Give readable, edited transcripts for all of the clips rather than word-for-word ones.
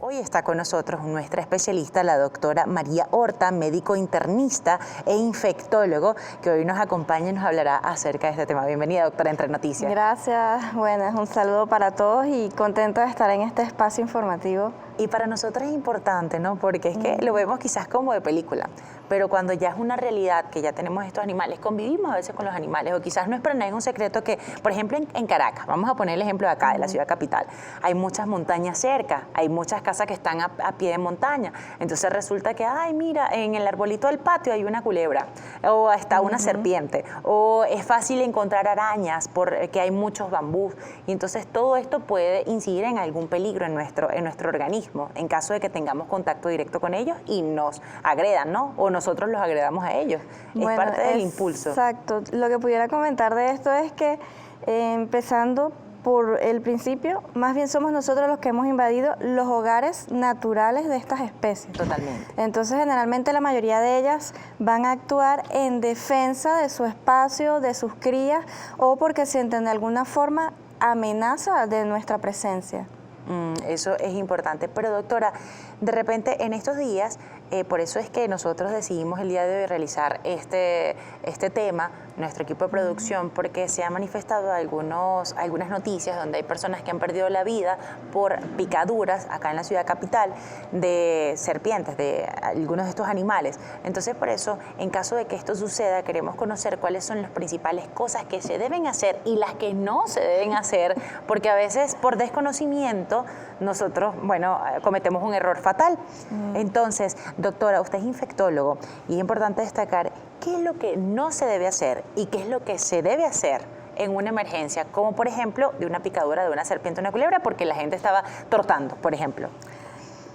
Hoy está con nosotros nuestra especialista, la doctora María Horta, médico internista e infectólogo, que hoy nos acompaña y nos hablará acerca de este tema. Bienvenida, doctora, Entre Noticias. Gracias, buenas, un saludo para todos y contenta de estar en este espacio informativo. Y para nosotros es importante, ¿no? Porque es que lo vemos quizás como de película, pero cuando ya es una realidad, que ya tenemos estos animales, convivimos a veces con los animales, o quizás no es para nadie un secreto que, por ejemplo, en Caracas, vamos a poner el ejemplo de acá, de la ciudad capital, hay muchas montañas cerca, hay muchas casas que están a pie de montaña, entonces resulta que, ay, mira, en el arbolito del patio hay una culebra, o está una serpiente, o es fácil encontrar arañas porque hay muchos bambús, y entonces todo esto puede incidir en algún peligro en nuestro organismo, en caso de que tengamos contacto directo con ellos y nos agredan, ¿no? O nosotros los agredamos a ellos. Bueno, es parte del impulso. Exacto. Lo que pudiera comentar de esto es que, empezando por el principio, más bien somos nosotros los que hemos invadido los hogares naturales de estas especies. Totalmente. Entonces, generalmente la mayoría de ellas van a actuar en defensa de su espacio, de sus crías, o porque sienten de alguna forma amenaza de nuestra presencia. Eso es importante. Pero doctora, de repente en estos días, por eso es que nosotros decidimos el día de hoy realizar este tema, nuestro equipo de producción, porque se han manifestado algunas noticias donde hay personas que han perdido la vida por picaduras acá en la ciudad capital de serpientes, de algunos de estos animales. Entonces, por eso, en caso de que esto suceda, queremos conocer cuáles son las principales cosas que se deben hacer y las que no se deben hacer, porque a veces por desconocimiento nosotros, bueno, cometemos un error fatal. Entonces, doctora, usted es infectólogo y es importante destacar qué es lo que no se debe hacer y qué es lo que se debe hacer en una emergencia, como por ejemplo de una picadura de una serpiente o una culebra porque la gente estaba tortando, por ejemplo.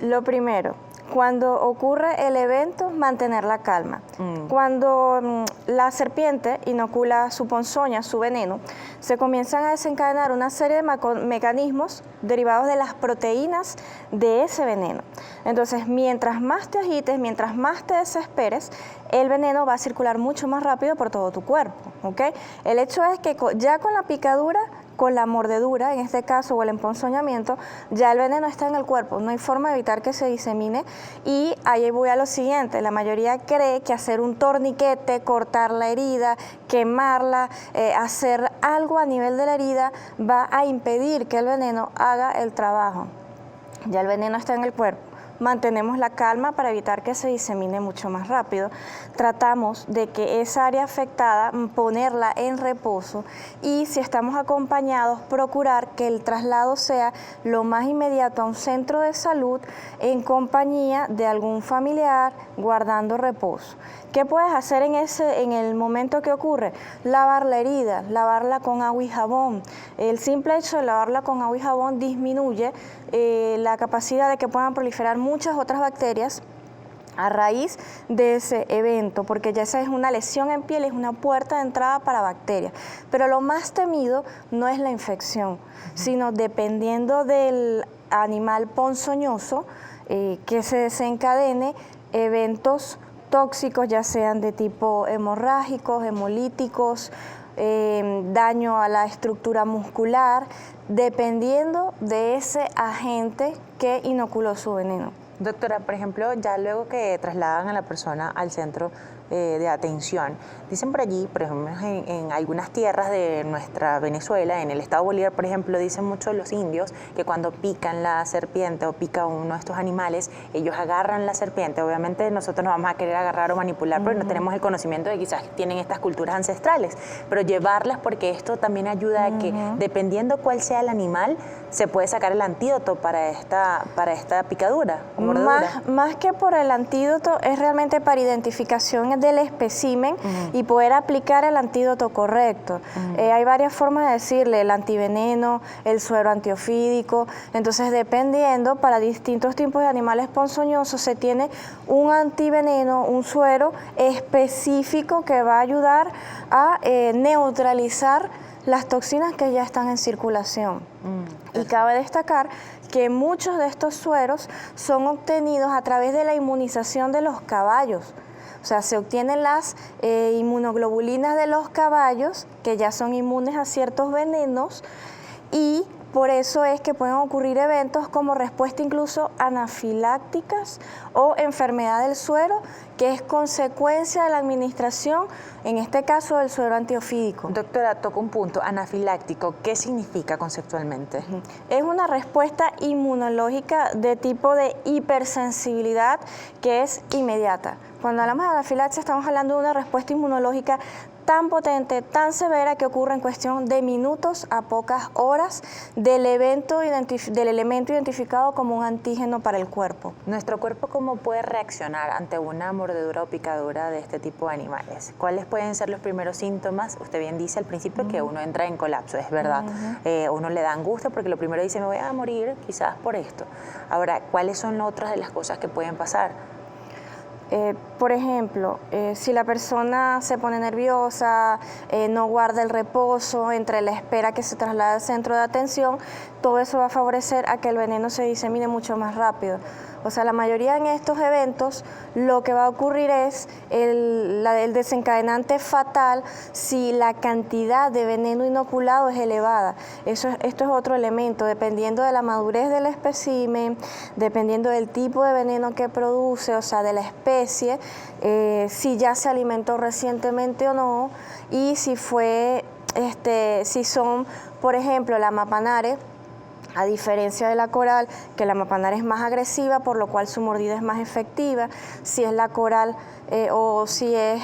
Lo primero, cuando ocurre el evento, mantener la calma. Cuando la serpiente inocula su ponzoña, su veneno, se comienzan a desencadenar una serie de mecanismos derivados de las proteínas de ese veneno. Entonces, mientras más te agites, mientras más te desesperes, el veneno va a circular mucho más rápido por todo tu cuerpo, ¿ok? El hecho es que ya con la picadura, con la mordedura, en este caso, o el emponzoñamiento, ya el veneno está en el cuerpo, no hay forma de evitar que se disemine. Y ahí voy a lo siguiente, la mayoría cree que hacer un torniquete, cortar la herida, quemarla, hacer algo a nivel de la herida va a impedir que el veneno haga el trabajo. Ya el veneno está en el cuerpo. Mantenemos la calma para evitar que se disemine mucho más rápido. Tratamos de que esa área afectada, ponerla en reposo y si estamos acompañados, procurar que el traslado sea lo más inmediato a un centro de salud en compañía de algún familiar, guardando reposo. ¿Qué puedes hacer en el momento que ocurre? Lavar la herida, lavarla con agua y jabón. El simple hecho de lavarla con agua y jabón disminuye la capacidad de que puedan proliferar muchas otras bacterias a raíz de ese evento, porque ya esa es una lesión en piel, es una puerta de entrada para bacterias. Pero lo más temido no es la infección, sino dependiendo del animal ponzoñoso, que se desencadene eventos tóxicos, ya sean de tipo hemorrágicos, hemolíticos, daño a la estructura muscular, dependiendo de ese agente que inoculó su veneno. Doctora, por ejemplo, ya luego que trasladan a la persona al centro de atención, dicen por allí, por ejemplo, en algunas tierras de nuestra Venezuela, en el estado Bolívar, por ejemplo, dicen mucho los indios que cuando pican la serpiente o pica uno de estos animales, ellos agarran la serpiente. Obviamente nosotros no vamos a querer agarrar o manipular porque no tenemos el conocimiento de quizás tienen estas culturas ancestrales, pero llevarlas porque esto también ayuda a que, dependiendo cuál sea el animal, se puede sacar el antídoto para esta picadura o mordedura. Más que por el antídoto, es realmente para identificación del espécimen y poder aplicar el antídoto correcto. Hay varias formas de decirle, el antiveneno, el suero antiofídico. Entonces, dependiendo, para distintos tipos de animales ponzoñosos se tiene un antiveneno, un suero específico que va a ayudar a neutralizar las toxinas que ya están en circulación. Y cabe destacar que muchos de estos sueros son obtenidos a través de la inmunización de los caballos. O sea, se obtienen las inmunoglobulinas de los caballos, que ya son inmunes a ciertos venenos, y Por eso es que pueden ocurrir eventos como respuesta incluso anafilácticas o enfermedad del suero, que es consecuencia de la administración, en este caso del suero antiofídico. Doctora, toca un punto, anafiláctico, ¿qué significa conceptualmente? Es una respuesta inmunológica de tipo de hipersensibilidad que es inmediata. Cuando hablamos de anafilaxia estamos hablando de una respuesta inmunológica tan potente, tan severa, que ocurre en cuestión de minutos a pocas horas del elemento identificado como un antígeno para el cuerpo. ¿Nuestro cuerpo cómo puede reaccionar ante una mordedura o picadura de este tipo de animales? ¿Cuáles pueden ser los primeros síntomas? Usted bien dice al principio que uno entra en colapso, es verdad. Uno le da angustia porque lo primero dice, me voy a morir quizás por esto. Ahora, ¿cuáles son otras de las cosas que pueden pasar? Por ejemplo, si la persona se pone nerviosa, no guarda el reposo entre la espera que se traslade al centro de atención, todo eso va a favorecer a que el veneno se disemine mucho más rápido. O sea, la mayoría en estos eventos lo que va a ocurrir es el desencadenante fatal si la cantidad de veneno inoculado es elevada. Esto es otro elemento, dependiendo de la madurez del espécimen, dependiendo del tipo de veneno que produce, o sea, de la especie, si ya se alimentó recientemente o no, y si son, por ejemplo, la Mapanares, a diferencia de la coral, que la Mapanares es más agresiva, por lo cual su mordida es más efectiva. Si es la coral o si es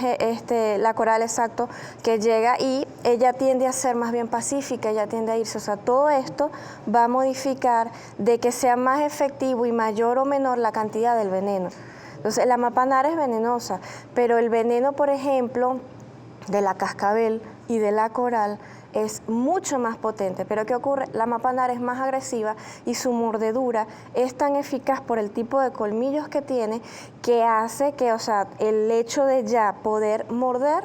la coral, exacto, que llega y ella tiende a ser más bien pacífica, ella tiende a irse. O sea, todo esto va a modificar de que sea más efectivo y mayor o menor la cantidad del veneno. Entonces, la Mapanares es venenosa, pero el veneno, por ejemplo, de la cascabel y de la coral es mucho más potente. Pero ¿qué ocurre? La Mapanares es más agresiva y su mordedura es tan eficaz por el tipo de colmillos que tiene, que hace que, o sea, el hecho de ya poder morder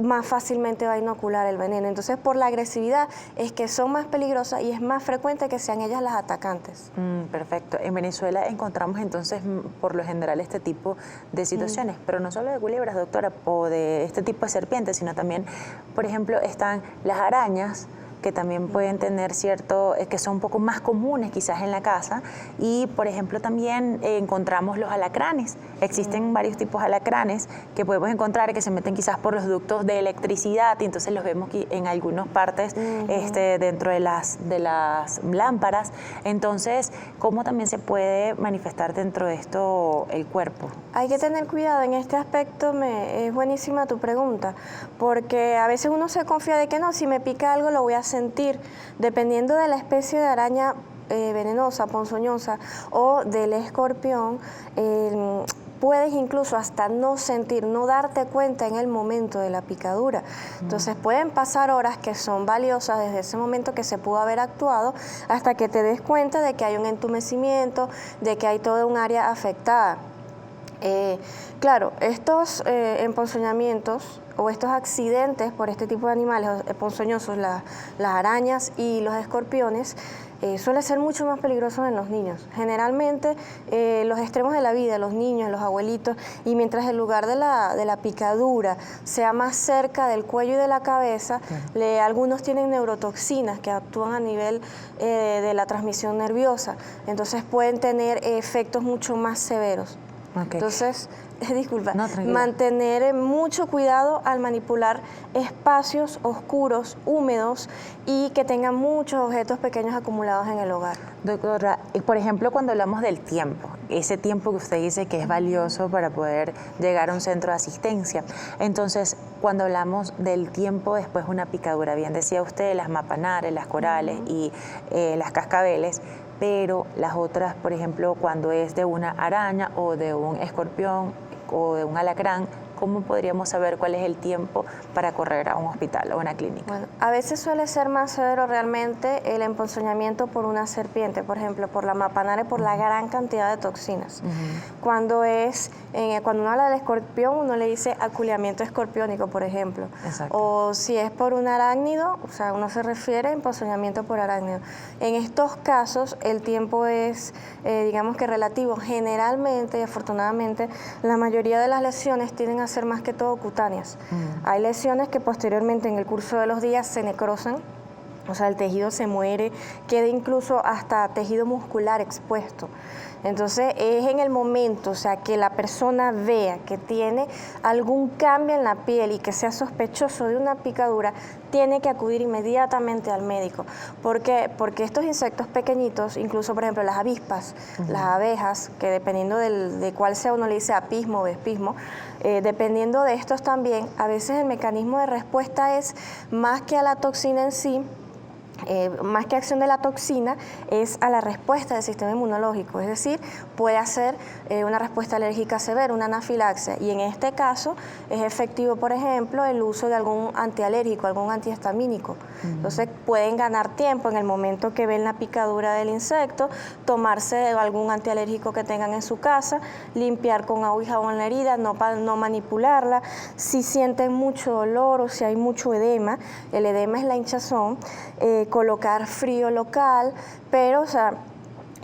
más fácilmente va a inocular el veneno. Entonces, por la agresividad es que son más peligrosas y es más frecuente que sean ellas las atacantes. Perfecto. En Venezuela encontramos entonces por lo general este tipo de situaciones, pero no solo de culebras, doctora, o de este tipo de serpientes, sino también, por ejemplo, están las arañas, que también pueden tener que son un poco más comunes quizás en la casa, y por ejemplo también encontramos los alacranes. Existen varios tipos de alacranes que podemos encontrar que se meten quizás por los ductos de electricidad, y entonces los vemos en algunas partes dentro de las lámparas. Entonces, ¿cómo también se puede manifestar dentro de esto el cuerpo? Hay que tener cuidado en este aspecto, es buenísima tu pregunta, porque a veces uno se confía de que no, si me pica algo lo voy a sentir. Dependiendo de la especie de araña venenosa, ponzoñosa o del escorpión, puedes incluso hasta no sentir, no darte cuenta en el momento de la picadura. Entonces pueden pasar horas que son valiosas desde ese momento que se pudo haber actuado hasta que te des cuenta de que hay un entumecimiento, de que hay toda un área afectada. Claro, estos emponzoñamientos o estos accidentes por este tipo de animales ponzoñosos, las arañas y los escorpiones, suele ser mucho más peligroso en los niños. Generalmente los extremos de la vida, los niños, los abuelitos, y mientras el lugar de la picadura sea más cerca del cuello y de la cabeza, algunos tienen neurotoxinas que actúan a nivel de la transmisión nerviosa, entonces pueden tener efectos mucho más severos. Okay. Entonces, mantener mucho cuidado al manipular espacios oscuros, húmedos y que tengan muchos objetos pequeños acumulados en el hogar. Doctora, por ejemplo, cuando hablamos del tiempo, ese tiempo que usted dice que es valioso para poder llegar a un centro de asistencia, entonces, cuando hablamos del tiempo después de una picadura, bien decía usted, las mapanares, las corales y las cascabeles, pero las otras, por ejemplo, cuando es de una araña o de un escorpión o de un alacrán, ¿cómo podríamos saber cuál es el tiempo para correr a un hospital o una clínica? Bueno, a veces suele ser más severo realmente el emponzoñamiento por una serpiente, por ejemplo, por la Mapanare, por la gran cantidad de toxinas. Cuando uno habla del escorpión, uno le dice aculeamiento escorpiónico, por ejemplo. Exacto. O si es por un arácnido, o sea, uno se refiere a emponzoñamiento por arácnido. En estos casos, el tiempo es, digamos que relativo. Generalmente y afortunadamente, la mayoría de las lesiones tienden a ser más que todo cutáneas. Hay lesiones que posteriormente en el curso de los días se necrosan O sea, el tejido se muere, queda incluso hasta tejido muscular expuesto. Entonces es en el momento, o sea, que la persona vea que tiene algún cambio en la piel y que sea sospechoso de una picadura, tiene que acudir inmediatamente al médico. ¿Por qué? Porque estos insectos pequeñitos, incluso por ejemplo las avispas, las abejas, que dependiendo de cuál sea, uno le dice apismo o vespismo, dependiendo de estos también, a veces el mecanismo de respuesta es más que a la toxina en sí, más que acción de la toxina, es a la respuesta del sistema inmunológico, es decir, puede hacer una respuesta alérgica severa, una anafilaxia, y en este caso es efectivo, por ejemplo, el uso de algún antialérgico, algún antihistamínico. Entonces pueden ganar tiempo en el momento que ven la picadura del insecto, tomarse algún antialérgico que tengan en su casa, limpiar con agua y jabón la herida, no manipularla. Si sienten mucho dolor o si hay mucho edema, el edema es la hinchazón, colocar frío local, pero o sea,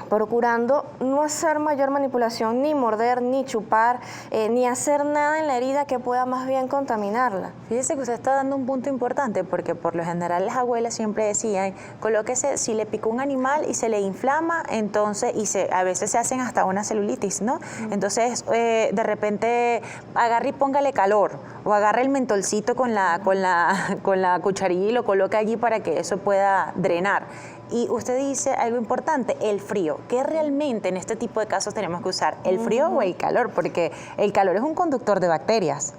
procurando no hacer mayor manipulación, ni morder, ni chupar, ni hacer nada en la herida que pueda más bien contaminarla. Fíjese que usted está dando un punto importante, porque por lo general las abuelas siempre decían, colóquese, si le picó un animal y se le inflama, entonces, a veces se hacen hasta una celulitis, ¿no? Entonces, de repente, agarre y póngale calor, o agarre el mentolcito con la cucharilla y lo coloca allí para que eso pueda drenar. Y usted dice algo importante, el frío. ¿Qué realmente en este tipo de casos tenemos que usar? ¿El frío o el calor? Porque el calor es un conductor de bacterias.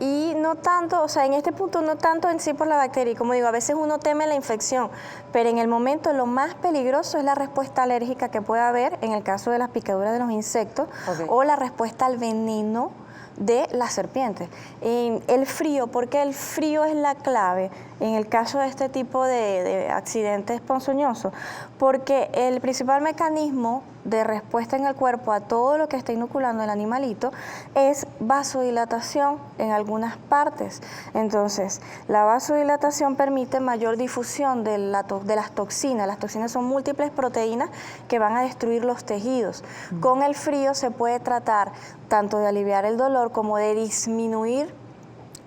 Y no tanto, o sea, en este punto no tanto en sí por la bacteria. Y como digo, a veces uno teme la infección, pero en el momento lo más peligroso es la respuesta alérgica que puede haber en el caso de las picaduras de los insectos, o la respuesta al veneno de las serpientes. El frío, porque el frío es la clave en el caso de este tipo de accidentes ponzoñosos, porque el principal mecanismo de respuesta en el cuerpo a todo lo que está inoculando el animalito es vasodilatación en algunas partes. Entonces, la vasodilatación permite mayor difusión de las toxinas. Las toxinas son múltiples proteínas que van a destruir los tejidos. Con el frío se puede tratar tanto de aliviar el dolor como de disminuir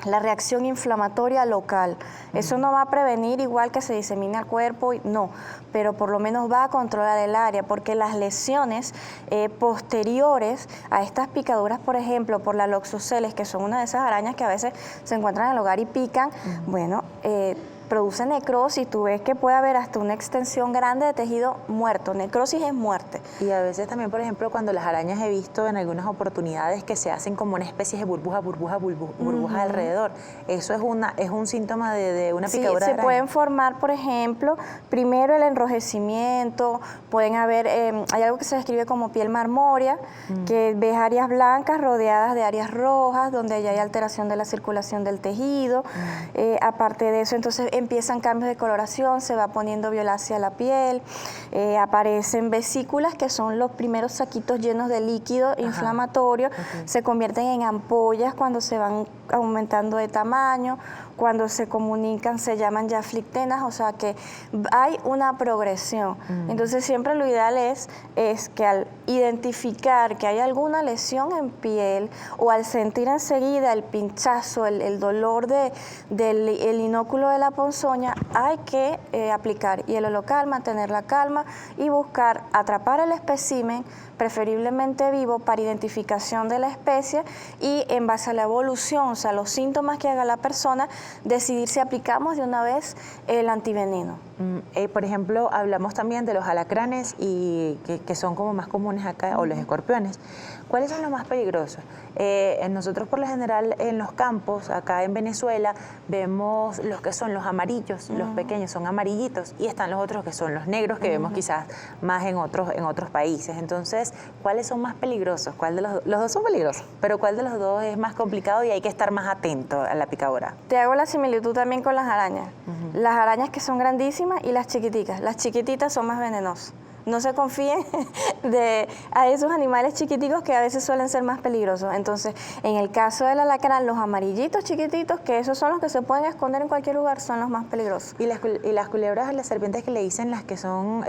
la reacción inflamatoria local. Eso no va a prevenir igual que se disemine al cuerpo, no, pero por lo menos va a controlar el área, porque las lesiones posteriores a estas picaduras, por ejemplo, por la Loxosceles, que son una de esas arañas que a veces se encuentran en el hogar y pican, bueno, produce necrosis. Tú ves que puede haber hasta una extensión grande de tejido muerto. Necrosis es muerte. Y a veces también, por ejemplo, cuando las arañas he visto en algunas oportunidades que se hacen como una especie de burbuja alrededor. Eso es un síntoma de una picadura de araña. Se pueden formar, por ejemplo, primero el enrojecimiento, pueden haber, hay algo que se describe como piel marmórea, que ves áreas blancas rodeadas de áreas rojas, donde ya hay alteración de la circulación del tejido. Aparte de eso, entonces empiezan cambios de coloración, se va poniendo violácea la piel, aparecen vesículas, que son los primeros saquitos llenos de líquido inflamatorio, se convierten en ampollas cuando se van aumentando de tamaño, cuando se comunican se llaman ya flictenas, o sea que hay una progresión. Entonces siempre lo ideal es que al identificar que hay alguna lesión en piel o al sentir enseguida el pinchazo, el dolor del inóculo de la ponzoña, hay que aplicar hielo local, mantener la calma y buscar atrapar el espécimen, preferiblemente vivo, para identificación de la especie, y en base a la evolución, o sea, los síntomas que haga la persona, decidir si aplicamos de una vez el antiveneno. Por ejemplo, hablamos también de los alacranes, y que son como más comunes acá, o los escorpiones. ¿Cuáles son los más peligrosos? Nosotros por lo general en los campos, acá en Venezuela, vemos los que son los amarillos, los pequeños son amarillitos, y están los otros que son los negros, que vemos quizás más en otros países. Entonces, ¿cuáles son más peligrosos? Los dos son peligrosos, pero ¿cuál de los dos es más complicado y hay que estar más atento a la picadura? Te hago la similitud también con las arañas. Las arañas que son grandísimas y las chiquiticas. Las chiquititas son más venenosas. no se confíen a esos animales chiquiticos que a veces suelen ser más peligrosos. Entonces, en el caso del alacrán, los amarillitos chiquititos, que esos son los que se pueden esconder en cualquier lugar, son los más peligrosos. Y las culebras, las serpientes que le dicen, las que son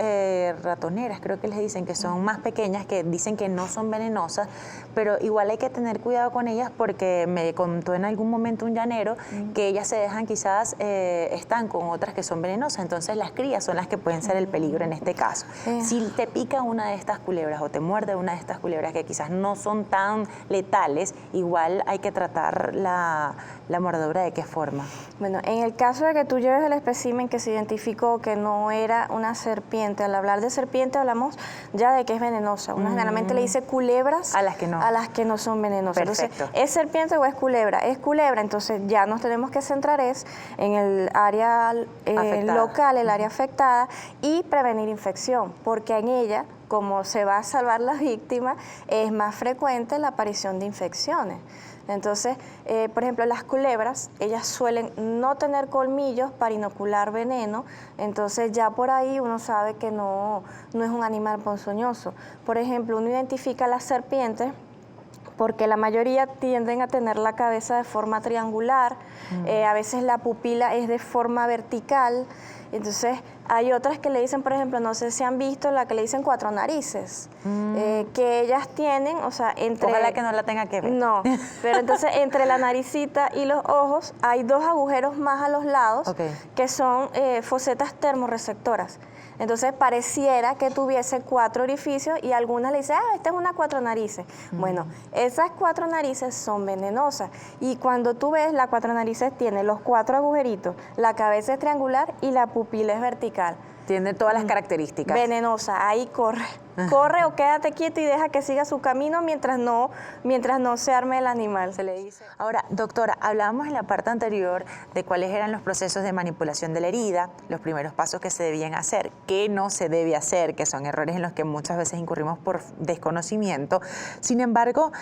ratoneras, creo que les dicen, que son más pequeñas, que dicen que no son venenosas, pero igual hay que tener cuidado con ellas porque me contó en algún momento un llanero que ellas se dejan quizás, están con otras que son venenosas, entonces las crías son las que pueden ser el peligro en este caso. Si te pica una de estas culebras o te muerde una de estas culebras que quizás no son tan letales, igual hay que tratar la mordedura de qué forma. Bueno, en el caso de que tú lleves el espécimen que se identificó que no era una serpiente, al hablar de serpiente hablamos ya de que es venenosa. Uno generalmente le dice culebras a las que no son venenosas. Perfecto. Entonces, ¿es serpiente o es culebra? Es culebra, entonces ya nos tenemos que centrar en el área local, el área afectada, y prevenir infección, porque en ella, como se va a salvar la víctima, es más frecuente la aparición de infecciones. Entonces, por ejemplo, las culebras, ellas suelen no tener colmillos para inocular veneno, entonces ya por ahí uno sabe que no es un animal ponzoñoso. Por ejemplo, uno identifica las serpientes porque la mayoría tienden a tener la cabeza de forma triangular, a veces la pupila es de forma vertical. Entonces, hay otras que le dicen, por ejemplo, no sé si han visto la que le dicen cuatro narices, que ellas tienen, o sea, entre... Ojalá que no la tenga que ver. No, pero entonces entre la naricita y los ojos hay dos agujeros más a los lados que son fosetas termorreceptoras. Entonces pareciera que tuviese cuatro orificios y algunas le dicen, esta es una cuatro narices. Bueno, esas cuatro narices son venenosas y cuando tú ves, la cuatro narices tiene los cuatro agujeritos, la cabeza es triangular y la pupila es vertical. Tiene todas las características. Venenosa, ahí corre. Corre o quédate quieto y deja que siga su camino mientras no se arme el animal, se le dice. Ahora, doctora, hablábamos en la parte anterior de cuáles eran los procesos de manipulación de la herida, los primeros pasos que se debían hacer, qué no se debe hacer, que son errores en los que muchas veces incurrimos por desconocimiento. Sin embargo,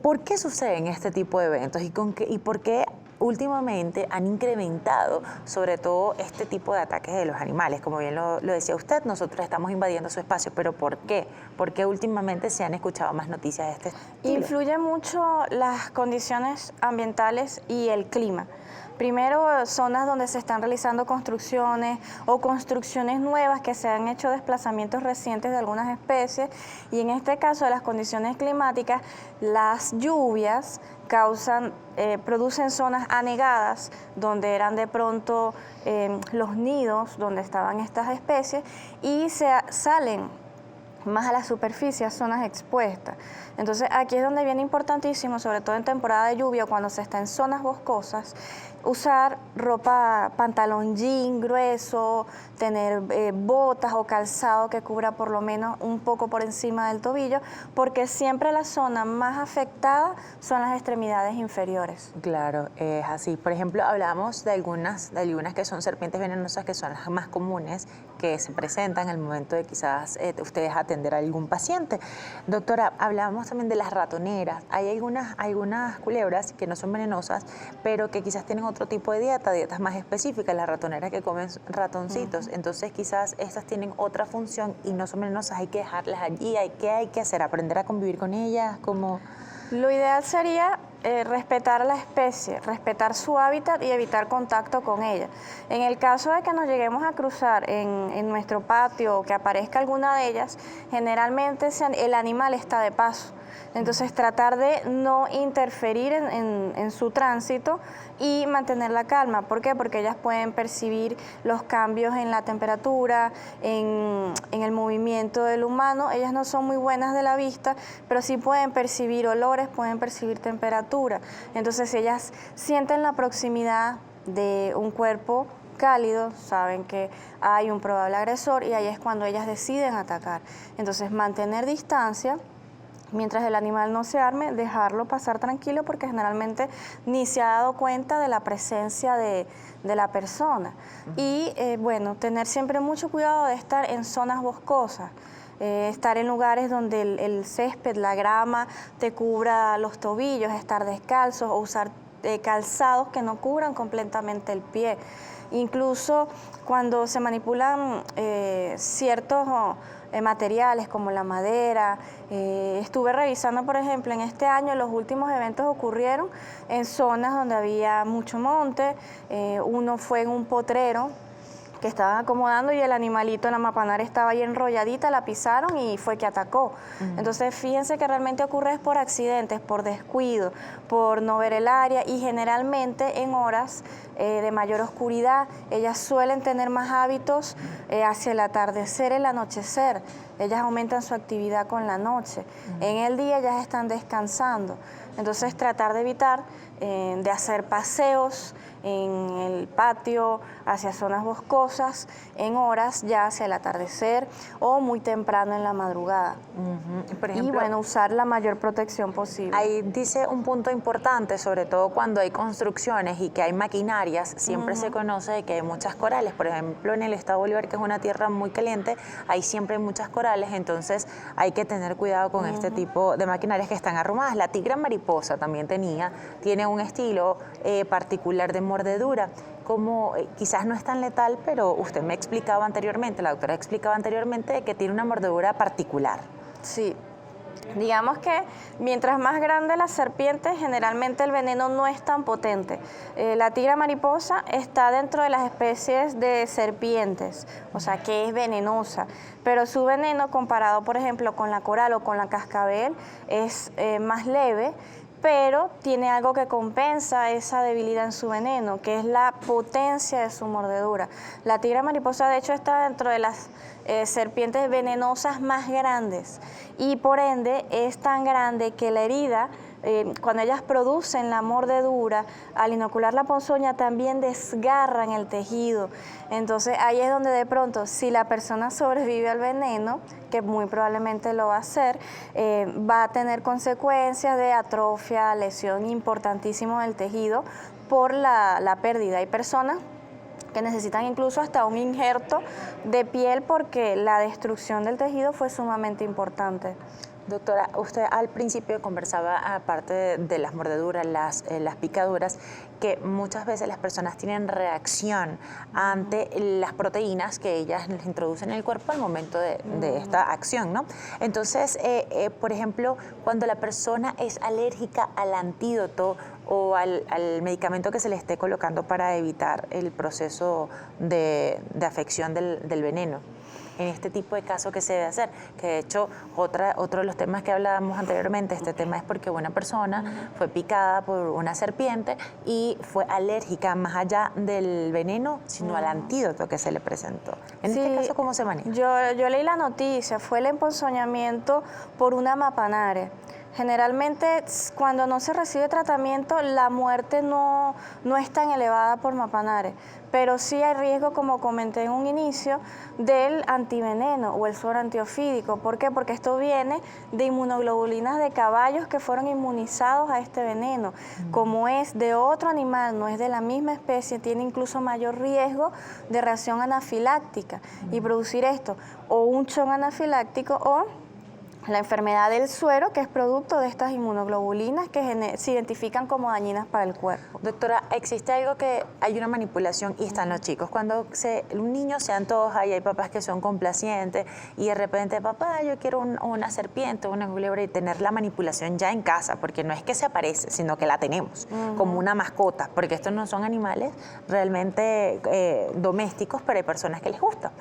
¿por qué suceden este tipo de eventos y por qué últimamente han incrementado sobre todo este tipo de ataques de los animales? Como bien lo decía usted, nosotros estamos invadiendo su espacio, pero ¿por qué? ¿Por qué últimamente se han escuchado más noticias de este estilo? Influye mucho las condiciones ambientales y el clima. Primero, zonas donde se están realizando construcciones o construcciones nuevas que se han hecho desplazamientos recientes de algunas especies, y en este caso de las condiciones climáticas, las lluvias producen zonas anegadas donde eran de pronto los nidos donde estaban estas especies y salen más a la superficie, a zonas expuestas. Entonces aquí es donde viene importantísimo, sobre todo en temporada de lluvia, cuando se está en zonas boscosas, usar ropa, pantalón jean grueso, tener botas o calzado que cubra por lo menos un poco por encima del tobillo, porque siempre la zona más afectada son las extremidades inferiores. Claro, es así. Por ejemplo, hablamos de algunas que son serpientes venenosas, que son las más comunes, que se presentan al momento de quizás ustedes atender a algún paciente. Doctora, hablábamos también de las ratoneras. Hay algunas culebras que no son venenosas, pero que quizás tienen otro tipo de dietas más específicas, las ratoneras que comen ratoncitos. Entonces quizás estas tienen otra función y no son venenosas, hay que dejarlas allí. ¿Qué hay que hacer? ¿Aprender a convivir con ellas? ¿Cómo? Lo ideal sería respetar la especie, respetar su hábitat y evitar contacto con ella. En el caso de que nos lleguemos a cruzar en nuestro patio o que aparezca alguna de ellas, generalmente el animal está de paso. Entonces tratar de no interferir en su tránsito y mantener la calma. ¿Por qué? Porque ellas pueden percibir los cambios en la temperatura, en el movimiento del humano. Ellas no son muy buenas de la vista, pero sí pueden percibir olores, pueden percibir temperatura. Entonces si ellas sienten la proximidad de un cuerpo cálido, saben que hay un probable agresor y ahí es cuando ellas deciden atacar. Entonces mantener distancia. Mientras el animal no se arme, dejarlo pasar tranquilo porque generalmente ni se ha dado cuenta de la presencia de la persona. Y bueno, tener siempre mucho cuidado de estar en zonas boscosas, estar en lugares donde el césped, la grama te cubra los tobillos, estar descalzos o usar calzados que no cubran completamente el pie. Incluso cuando se manipulan ciertos materiales como la madera, estuve revisando, por ejemplo, en este año los últimos eventos ocurrieron en zonas donde había mucho monte, uno fue en un potrero que estaban acomodando y el animalito, la mapanara, estaba ahí enrolladita, la pisaron y fue que atacó. Entonces, fíjense que realmente ocurre por accidentes, por descuido, por no ver el área y generalmente en horas de mayor oscuridad. Ellas suelen tener más hábitos hacia el atardecer, el anochecer. Ellas aumentan su actividad con la noche. En el día ellas están descansando. Entonces, tratar de evitar de hacer paseos en el patio, hacia zonas boscosas, en horas ya hacia el atardecer o muy temprano en la madrugada. Por ejemplo, y bueno, usar la mayor protección posible. Ahí dice un punto importante, sobre todo cuando hay construcciones y que hay maquinarias, siempre se conoce de que hay muchas corales. Por ejemplo, en el estado Bolívar, que es una tierra muy caliente, ahí siempre hay muchas corales, entonces hay que tener cuidado con este tipo de maquinarias que están arrumadas. La tigra mariposa también tiene un estilo particular de mordedura, como quizás no es tan letal, pero usted me explicaba anteriormente, la doctora explicaba anteriormente que tiene una mordedura particular. Sí. Digamos que mientras más grande la serpiente, generalmente el veneno no es tan potente. La tigra mariposa está dentro de las especies de serpientes, o sea que es venenosa, pero su veneno comparado, por ejemplo, con la coral o con la cascabel es más leve, pero tiene algo que compensa esa debilidad en su veneno, que es la potencia de su mordedura. La tigra mariposa, de hecho, está dentro de las serpientes venenosas más grandes y por ende es tan grande que la herida, cuando ellas producen la mordedura, al inocular la ponzoña también desgarran el tejido. Entonces ahí es donde de pronto, si la persona sobrevive al veneno, que muy probablemente lo va a hacer, va a tener consecuencias de atrofia, lesión importantísimo del tejido por la pérdida. Hay personas que necesitan incluso hasta un injerto de piel porque la destrucción del tejido fue sumamente importante. Doctora, usted al principio conversaba, aparte de las mordeduras, las picaduras, que muchas veces las personas tienen reacción ante las proteínas que ellas les introducen en el cuerpo al momento de esta acción, ¿no? Entonces, por ejemplo, cuando la persona es alérgica al antídoto o al medicamento que se le esté colocando para evitar el proceso de afección del veneno, en este tipo de casos, ¿qué se debe hacer? Que de hecho, otro de los temas que hablábamos anteriormente, este tema es porque una persona fue picada por una serpiente y fue alérgica más allá del veneno, sino al antídoto que se le presentó. En este caso, ¿cómo se maneja? Yo leí la noticia, fue el emponzoñamiento por una mapanare. Generalmente, cuando no se recibe tratamiento, la muerte no es tan elevada por mapanare, pero sí hay riesgo, como comenté en un inicio, del antiveneno o el suero antiofídico. ¿Por qué? Porque esto viene de inmunoglobulinas de caballos que fueron inmunizados a este veneno. Como es de otro animal, no es de la misma especie, tiene incluso mayor riesgo de reacción anafiláctica y producir esto, o un shock anafiláctico o la enfermedad del suero, que es producto de estas inmunoglobulinas que se identifican como dañinas para el cuerpo. Doctora, existe algo que hay una manipulación y están los chicos. Cuando un niño se antoja y hay papás que son complacientes y de repente, papá, yo quiero una serpiente, una culebra, y tener la manipulación ya en casa, porque no es que se aparece, sino que la tenemos como una mascota, porque estos no son animales realmente domésticos, pero hay personas que les gusta.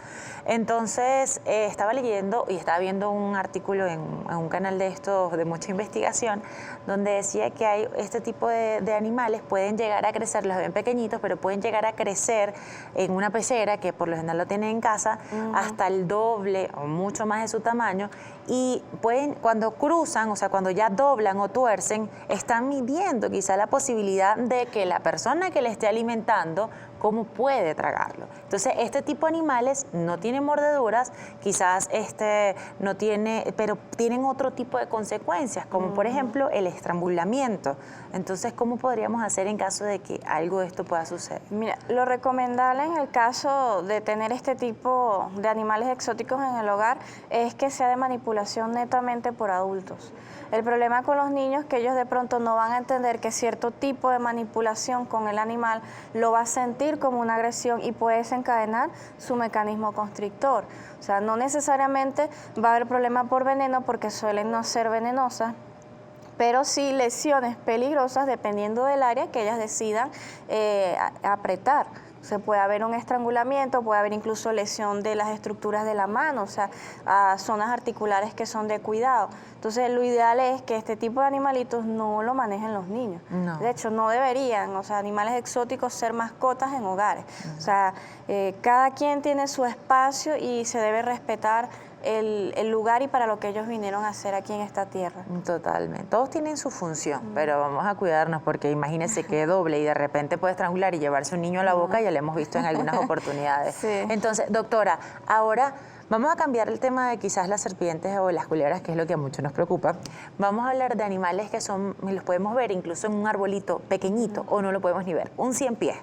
Entonces, estaba leyendo y estaba viendo un artículo en un canal de estos de mucha investigación, donde decía que hay este tipo de animales pueden llegar a crecer, los ven pequeñitos, pero pueden llegar a crecer en una pecera, que por lo general lo tienen en casa, hasta el doble o mucho más de su tamaño, y pueden, cuando cruzan, o sea, cuando ya doblan o tuercen, están midiendo quizá la posibilidad de que la persona que le esté alimentando cómo puede tragarlo. Entonces, este tipo de animales no tienen mordeduras, quizás no tiene, pero tienen otro tipo de consecuencias, como por ejemplo el estrangulamiento. Entonces, ¿cómo podríamos hacer en caso de que algo de esto pueda suceder? Mira, lo recomendable en el caso de tener este tipo de animales exóticos en el hogar es que sea de manipulación netamente por adultos. El problema con los niños es que ellos de pronto no van a entender que cierto tipo de manipulación con el animal lo va a sentir como una agresión y puede desencadenar su mecanismo constrictor. O sea, no necesariamente va a haber problema por veneno porque suelen no ser venenosas, pero sí lesiones peligrosas dependiendo del área que ellas decidan apretar. Se puede haber un estrangulamiento, puede haber incluso lesión de las estructuras de la mano, o sea, a zonas articulares que son de cuidado. Entonces, lo ideal es que este tipo de animalitos no lo manejen los niños. No. De hecho, no deberían, o sea, animales exóticos ser mascotas en hogares. O sea, cada quien tiene su espacio y se debe respetar el lugar y para lo que ellos vinieron a hacer aquí en esta tierra. Totalmente. Todos tienen su función, pero vamos a cuidarnos porque imagínense que doble y de repente puede estrangular y llevarse un niño a la boca, ya lo hemos visto en algunas oportunidades. Sí. Entonces, doctora, ahora vamos a cambiar el tema de quizás las serpientes o las culebras, que es lo que a muchos nos preocupa. Vamos a hablar de animales que los podemos ver incluso en un arbolito pequeñito o no lo podemos ni ver. Un 100 pies,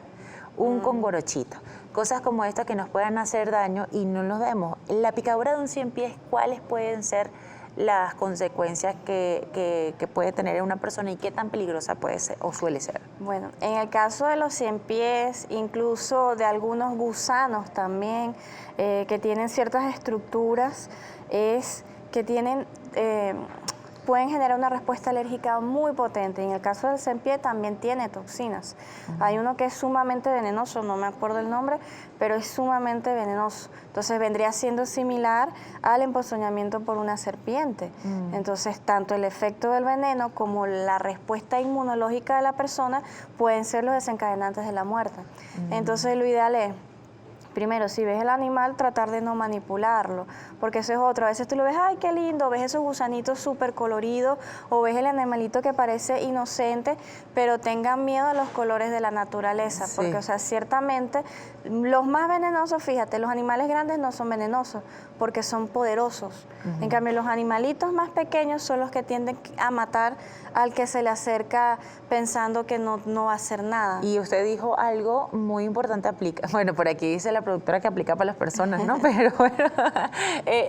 un congorochito. Cosas como estas que nos puedan hacer daño y no los vemos. La picadura de un 100 pies, ¿cuáles pueden ser las consecuencias que puede tener en una persona y qué tan peligrosa puede ser o suele ser? Bueno, en el caso de los 100 pies, incluso de algunos gusanos también, que tienen ciertas estructuras, es que pueden generar una respuesta alérgica muy potente. En el caso del centpié también tiene toxinas. Hay uno que es sumamente venenoso, no me acuerdo el nombre, pero es sumamente venenoso. Entonces vendría siendo similar al emponzoñamiento por una serpiente. Entonces tanto el efecto del veneno como la respuesta inmunológica de la persona pueden ser los desencadenantes de la muerte. Entonces lo ideal es, primero, si ves el animal, tratar de no manipularlo, porque eso es otro. A veces tú lo ves, ¡ay, qué lindo! Ves esos gusanitos súper coloridos, o ves el animalito que parece inocente, pero tengan miedo a los colores de la naturaleza, porque, o sea, ciertamente, los más venenosos, fíjate, los animales grandes no son venenosos, porque son poderosos. En cambio, los animalitos más pequeños son los que tienden a matar al que se le acerca pensando que no va a hacer nada. Y usted dijo algo muy importante, bueno, por aquí dice la productora que aplica para las personas, ¿no? Pero bueno,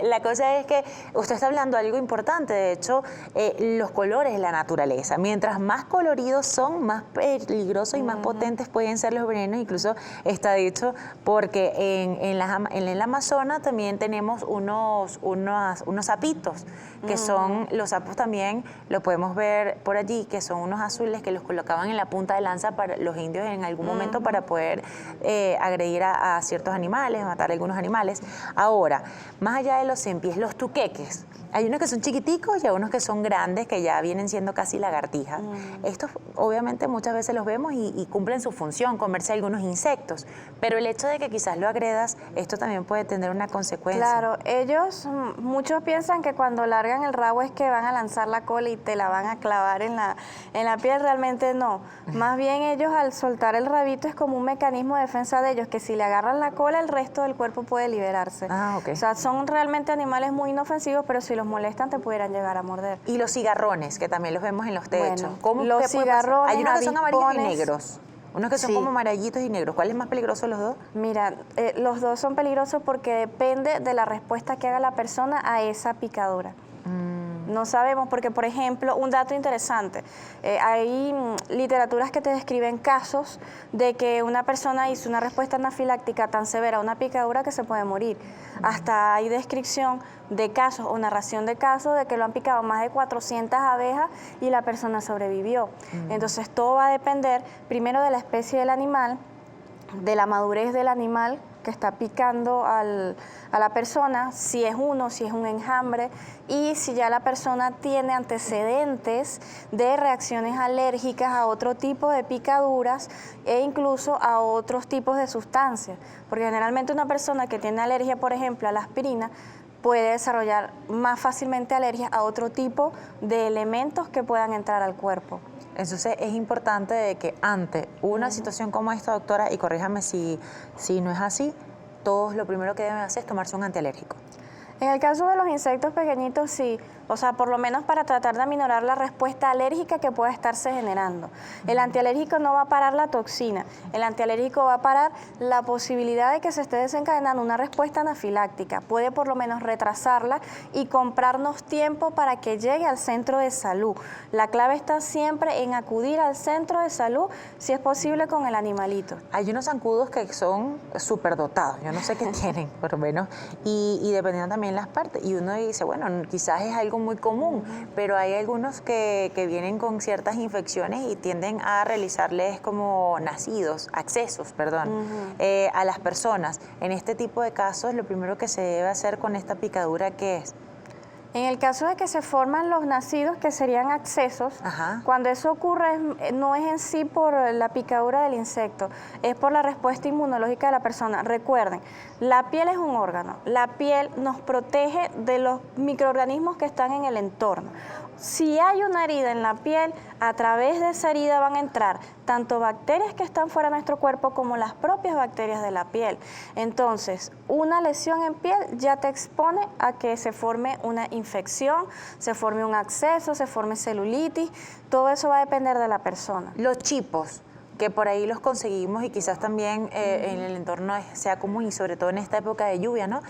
la cosa es que usted está hablando de algo importante, de hecho, los colores de la naturaleza. Mientras más coloridos son, más peligrosos y más potentes pueden ser los venenos, incluso está dicho, porque en el Amazonas también tenemos unos sapitos, que son, los sapos también, lo podemos ver por allí, que son unos azules que los colocaban en la punta de lanza para los indios en algún momento para poder agredir a ciertos animales, matar a algunos animales. Ahora, más allá de los cien pies, los tuqueques, hay unos que son chiquiticos y hay unos que son grandes, que ya vienen siendo casi lagartijas. Estos obviamente muchas veces los vemos y cumplen su función, comerse algunos insectos, pero el hecho de que quizás lo agredas, esto también puede tener una consecuencia. Claro, muchos piensan que cuando largan el rabo es que van a lanzar la cola y te la van a clavar en la piel, realmente no. Más bien ellos al soltar el rabito es como un mecanismo de defensa de ellos, que si le agarran la cola el resto del cuerpo puede liberarse. Okay. O sea, son realmente animales muy inofensivos, pero si los molestan te pudieran llegar a morder. Y los cigarrones, que también los vemos en los techos. Bueno, ¿Cómo los cigarrones, hay unos que son amarillos y negros. Unos que son como amarillitos y negros. ¿Cuál es más peligroso de los dos? Mira, los dos son peligrosos porque depende de la respuesta que haga la persona a esa picadura. No sabemos porque, por ejemplo, un dato interesante, hay literaturas que te describen casos de que una persona hizo una respuesta anafiláctica tan severa a una picadura que se puede morir. Hasta hay descripción de casos o narración de casos de que lo han picado más de 400 abejas y la persona sobrevivió. Entonces, todo va a depender primero de la especie del animal, de la madurez del animal que está picando a la persona, si es uno, si es un enjambre, y si ya la persona tiene antecedentes de reacciones alérgicas a otro tipo de picaduras e incluso a otros tipos de sustancias. Porque generalmente una persona que tiene alergia, por ejemplo, a la aspirina, puede desarrollar más fácilmente alergia a otro tipo de elementos que puedan entrar al cuerpo. Entonces es importante de que ante una situación como esta, doctora, y corríjame si no es así, todos lo primero que deben hacer es tomarse un antialérgico. En el caso de los insectos pequeñitos, sí. O sea, por lo menos para tratar de aminorar la respuesta alérgica que pueda estarse generando. El antialérgico no va a parar la toxina. El antialérgico va a parar la posibilidad de que se esté desencadenando una respuesta anafiláctica. Puede por lo menos retrasarla y comprarnos tiempo para que llegue al centro de salud. La clave está siempre en acudir al centro de salud, si es posible, con el animalito. Hay unos zancudos que son superdotados, yo no sé qué tienen, por lo menos, y dependiendo también las partes. Y uno dice, bueno, quizás es algo muy común, pero hay algunos que vienen con ciertas infecciones y tienden a realizarles como accesos, a las personas. En este tipo de casos, lo primero que se debe hacer con esta picadura, ¿qué es? En el caso de que se forman los nacidos, que serían accesos, Ajá. cuando eso ocurre no es en sí por la picadura del insecto, es por la respuesta inmunológica de la persona. Recuerden, la piel es un órgano, la piel nos protege de los microorganismos que están en el entorno. Si hay una herida en la piel, a través de esa herida van a entrar tanto bacterias que están fuera de nuestro cuerpo como las propias bacterias de la piel. Entonces, una lesión en piel ya te expone a que se forme una infección, se forme un absceso, se forme celulitis, todo eso va a depender de la persona. Los chipos, que por ahí los conseguimos y quizás también en el entorno sea común y sobre todo en esta época de lluvia, ¿no?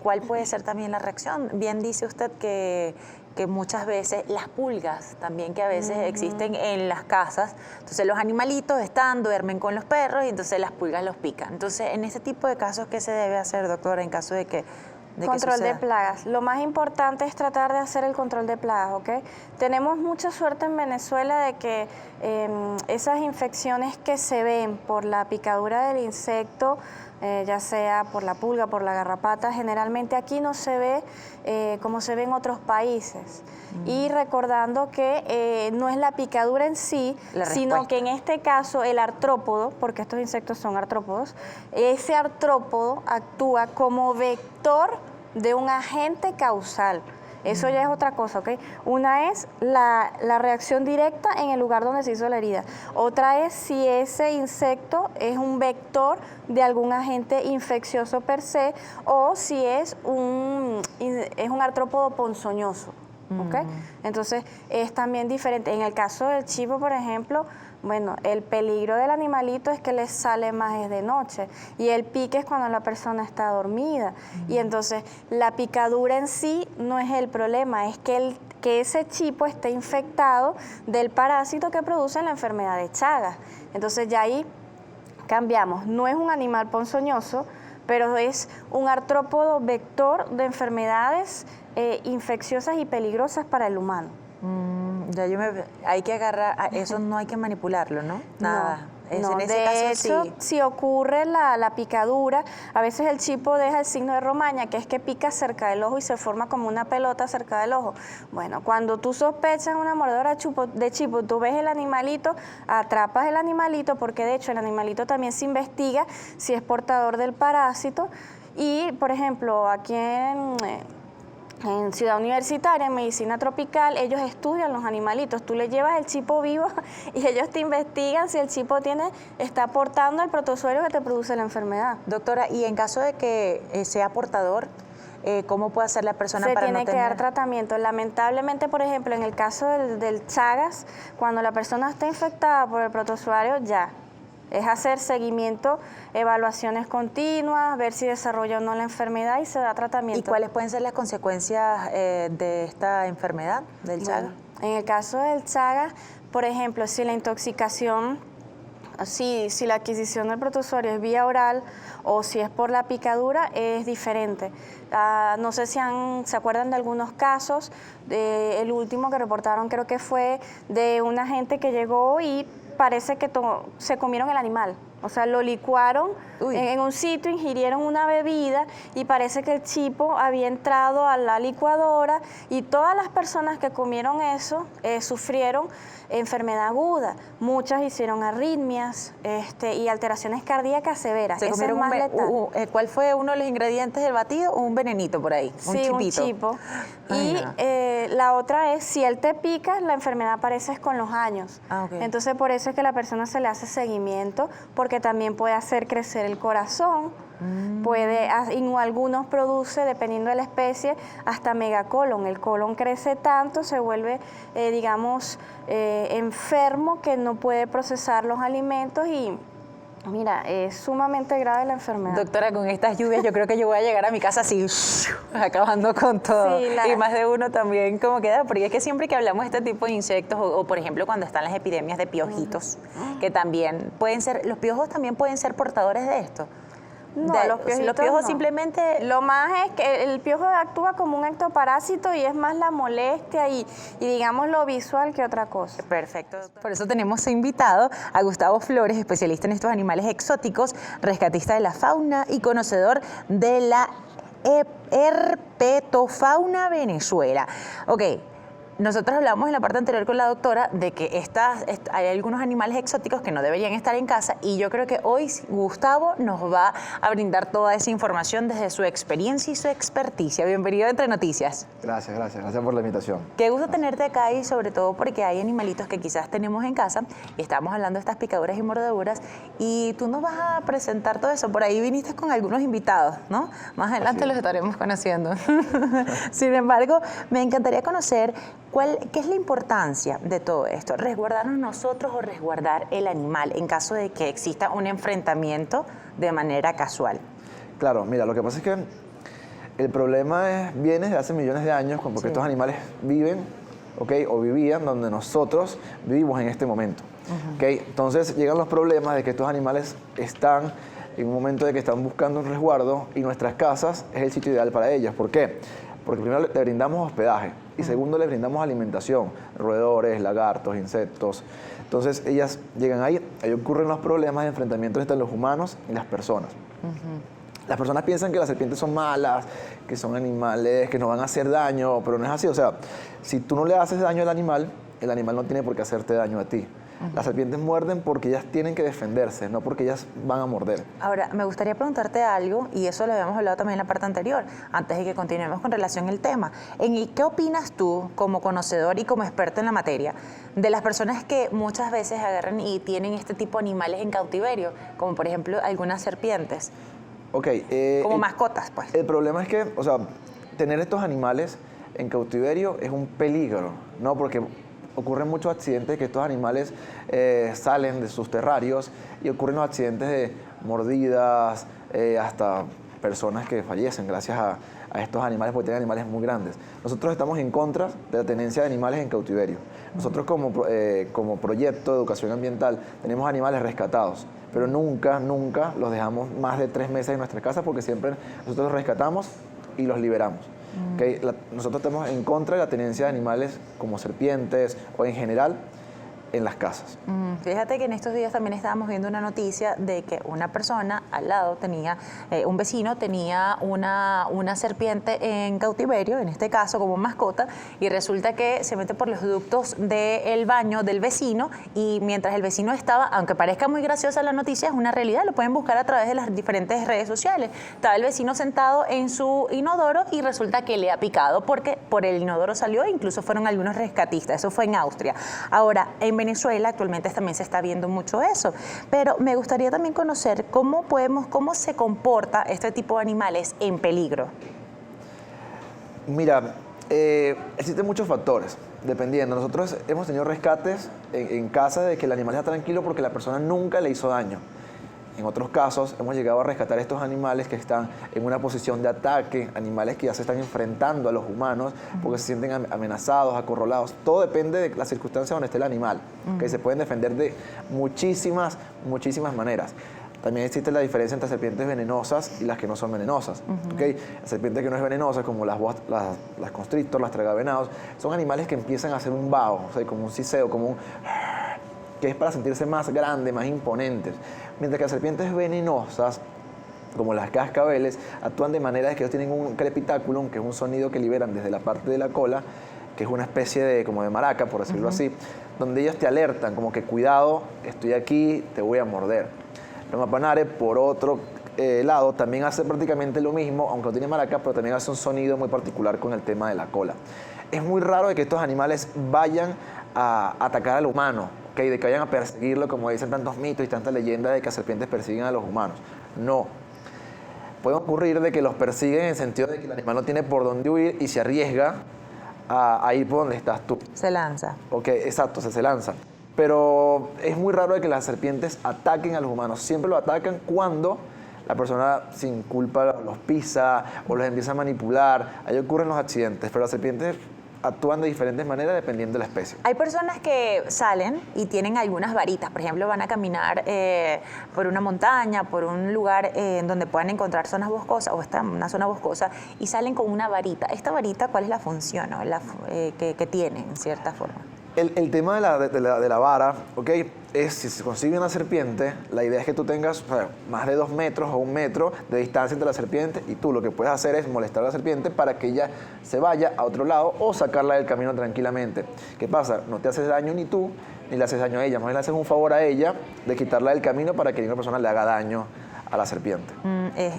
¿Cuál puede ser también la reacción? Bien dice usted que muchas veces las pulgas también que a veces existen en las casas, entonces los animalitos duermen con los perros y entonces las pulgas los pican. Entonces, en ese tipo de casos, ¿qué se debe hacer, doctora, en caso de que Control de plagas. Lo más importante es tratar de hacer el control de plagas, ¿ok? Tenemos mucha suerte en Venezuela de que esas infecciones que se ven por la picadura del insecto, ya sea por la pulga, por la garrapata, generalmente aquí no se ve como se ve en otros países. Y recordando que no es la picadura en sí, sino que en este caso el artrópodo, porque estos insectos son artrópodos, ese artrópodo actúa como vector de un agente causal. Eso ya es otra cosa, ¿ok? Una es la reacción directa en el lugar donde se hizo la herida. Otra es si ese insecto es un vector de algún agente infeccioso per se o si es un artrópodo ponzoñoso, ¿ok? Entonces, es también diferente. En el caso del chivo, por ejemplo, bueno, el peligro del animalito es que les sale más es de noche y el pique es cuando la persona está dormida. Y entonces la picadura en sí no es el problema, es que ese chipo esté infectado del parásito que produce la enfermedad de Chagas. Entonces ya ahí cambiamos, no es un animal ponzoñoso, pero es un artrópodo vector de enfermedades infecciosas y peligrosas para el humano. Hay que agarrar, eso no hay que manipularlo, ¿no? Nada. No, en ese de caso, hecho, sí. si ocurre la picadura, a veces el chipo deja el signo de romaña, que es que pica cerca del ojo y se forma como una pelota cerca del ojo. Bueno, cuando tú sospechas una mordedura de chipo, tú ves el animalito, atrapas el animalito, porque de hecho el animalito también se investiga si es portador del parásito. Y, por ejemplo, aquí en Ciudad Universitaria, en medicina tropical, ellos estudian los animalitos. Tú le llevas el chipo vivo y ellos te investigan si el chipo está portando el protozoario que te produce la enfermedad. Doctora, y en caso de que sea portador, ¿cómo puede hacer la persona para no tener? Se tiene que dar tratamiento. Lamentablemente, por ejemplo, en el caso del Chagas, cuando la persona está infectada por el protozoario, ya. Es hacer seguimiento, evaluaciones continuas, ver si desarrolla o no la enfermedad y se da tratamiento. ¿Y cuáles pueden ser las consecuencias de esta enfermedad del Chagas? En el caso del Chagas, por ejemplo, si la intoxicación, si la adquisición del protozoario es vía oral o si es por la picadura, es diferente. No sé si se acuerdan de algunos casos, el último que reportaron creo que fue de una gente que llegó y parece que se comieron el animal. O sea, lo licuaron Uy. en un sitio, ingirieron una bebida y parece que el chipo había entrado a la licuadora y todas las personas que comieron eso sufrieron enfermedad aguda. Muchas hicieron arritmias y alteraciones cardíacas severas. Se Esa es comieron más letal. ¿cuál fue uno de los ingredientes del batido? Un venenito por ahí, un Sí, chipito. un chipo. Ay, Y no. la otra es, si él te pica, la enfermedad aparece con los años. Ah, ok. Entonces, por eso es que a la persona se le hace seguimiento, porque también puede hacer crecer el corazón, y algunos produce, dependiendo de la especie, hasta megacolon. El colon crece tanto, se vuelve, enfermo, que no puede procesar los alimentos y... Mira, es sumamente grave la enfermedad. Doctora, con estas lluvias yo creo que yo voy a llegar a mi casa así, acabando con todo. Sí, Y más de uno también como queda, porque es que siempre que hablamos de este tipo de insectos, o por ejemplo cuando están las epidemias de piojitos, que también pueden ser, los piojos también pueden ser portadores de esto. No, los los piojos no. simplemente... Lo más es que el piojo actúa como un ectoparásito y es más la molestia y digamos lo visual que otra cosa. Perfecto. Por eso tenemos invitado a Gustavo Flores, especialista en estos animales exóticos, rescatista de la fauna y conocedor de la herpetofauna Venezuela. Ok. Nosotros hablamos en la parte anterior con la doctora de que hay algunos animales exóticos que no deberían estar en casa y yo creo que hoy Gustavo nos va a brindar toda esa información desde su experiencia y su experticia. Bienvenido a Entre Noticias. Gracias por la invitación. Qué gusto tenerte acá y sobre todo porque hay animalitos que quizás tenemos en casa y estamos hablando de estas picaduras y mordeduras y tú nos vas a presentar todo eso. Por ahí viniste con algunos invitados, ¿no? Más adelante los estaremos conociendo. Sin embargo, me encantaría conocer ¿qué es la importancia de todo esto? ¿Resguardarnos nosotros o resguardar el animal en caso de que exista un enfrentamiento de manera casual? Claro, mira, lo que pasa es que el problema viene de hace millones de años, porque Sí. estos animales viven, o vivían donde nosotros vivimos en este momento. Entonces llegan los problemas de que estos animales están en un momento de que están buscando un resguardo y nuestras casas es el sitio ideal para ellas. ¿Por qué? Porque primero le brindamos hospedaje y segundo le brindamos alimentación, roedores, lagartos, insectos. Entonces ellas llegan ahí ocurren los problemas de enfrentamiento entre los humanos y las personas. Las personas piensan que las serpientes son malas, que son animales que nos van a hacer daño, pero no es así. O sea, si tú no le haces daño al animal, el animal no tiene por qué hacerte daño a ti. Las serpientes muerden porque ellas tienen que defenderse, no porque ellas van a morder. Ahora, me gustaría preguntarte algo, y eso lo habíamos hablado también en la parte anterior, antes de que continuemos con relación al tema. ¿Qué opinas tú, como conocedor y como experto en la materia, de las personas que muchas veces agarran y tienen este tipo de animales en cautiverio, como por ejemplo algunas serpientes? Como mascotas, pues. El problema es que, tener estos animales en cautiverio es un peligro, ¿no? Porque ocurren muchos accidentes que estos animales salen de sus terrarios y ocurren los accidentes de mordidas, hasta personas que fallecen gracias a estos animales, porque tienen animales muy grandes. Nosotros estamos en contra de la tenencia de animales en cautiverio. Nosotros como proyecto de educación ambiental tenemos animales rescatados, pero nunca los dejamos más de 3 meses en nuestra casa porque siempre nosotros los rescatamos y los liberamos. Nosotros estamos en contra de la tenencia de animales como serpientes o en general en las casas. Fíjate que en estos días también estábamos viendo una noticia de que una persona al lado tenía, un vecino tenía una serpiente en cautiverio, en este caso como mascota, y resulta que se mete por los ductos del baño del vecino y mientras el vecino estaba, aunque parezca muy graciosa la noticia, es una realidad, lo pueden buscar a través de las diferentes redes sociales. Estaba el vecino sentado en su inodoro y resulta que le ha picado porque por el inodoro salió e incluso fueron algunos rescatistas. Eso fue en Austria. Ahora, en Venezuela actualmente también se está viendo mucho eso, pero me gustaría también conocer cómo se comporta este tipo de animales en peligro. Mira, existen muchos factores, dependiendo. Nosotros hemos tenido rescates en casa de que el animal está tranquilo porque la persona nunca le hizo daño. En otros casos hemos llegado a rescatar estos animales que están en una posición de ataque, animales que ya se están enfrentando a los humanos porque se sienten amenazados, acorralados. Todo depende de la circunstancia donde esté el animal, que se pueden defender de muchísimas maneras. También existe la diferencia entre serpientes venenosas y las que no son venenosas. La serpiente que no es venenosa, como las constrictor, las tragavenados, son animales que empiezan a hacer un vaho, como un siseo, como un... que es para sentirse más grandes, más imponentes. Mientras que las serpientes venenosas, como las cascabeles, actúan de manera de que ellos tienen un crepitáculum, que es un sonido que liberan desde la parte de la cola, que es una especie de, como de maraca, por decirlo así, donde ellos te alertan, como que cuidado, estoy aquí, te voy a morder. Los mapanares, por otro lado, también hace prácticamente lo mismo, aunque no tiene maraca, pero también hace un sonido muy particular con el tema de la cola. Es muy raro de que estos animales vayan a atacar al humano, ¿okay? De que vayan a perseguirlo, como dicen tantos mitos y tantas leyendas de que las serpientes persiguen a los humanos. No. Puede ocurrir de que los persiguen en el sentido de que el animal no tiene por dónde huir y se arriesga a ir por donde estás tú. Se lanza. Ok, exacto, se lanza. Pero es muy raro de que las serpientes ataquen a los humanos. Siempre lo atacan cuando la persona sin culpa los pisa o los empieza a manipular. Ahí ocurren los accidentes, pero las serpientes actúan de diferentes maneras dependiendo de la especie. Hay personas que salen y tienen algunas varitas, por ejemplo, van a caminar por una montaña, por un lugar en donde puedan encontrar zonas boscosas o está en una zona boscosa y salen con una varita. ¿Esta varita cuál es la función, ¿no? que tiene en cierta forma? El tema de la vara, ¿ok? Es si se consigue una serpiente, la idea es que tú tengas más de 2 metros o 1 metro de distancia entre la serpiente y tú lo que puedes hacer es molestar a la serpiente para que ella se vaya a otro lado o sacarla del camino tranquilamente. ¿Qué pasa? No te haces daño ni tú, ni le haces daño a ella, más bien le haces un favor a ella de quitarla del camino para que ninguna persona le haga daño a la serpiente.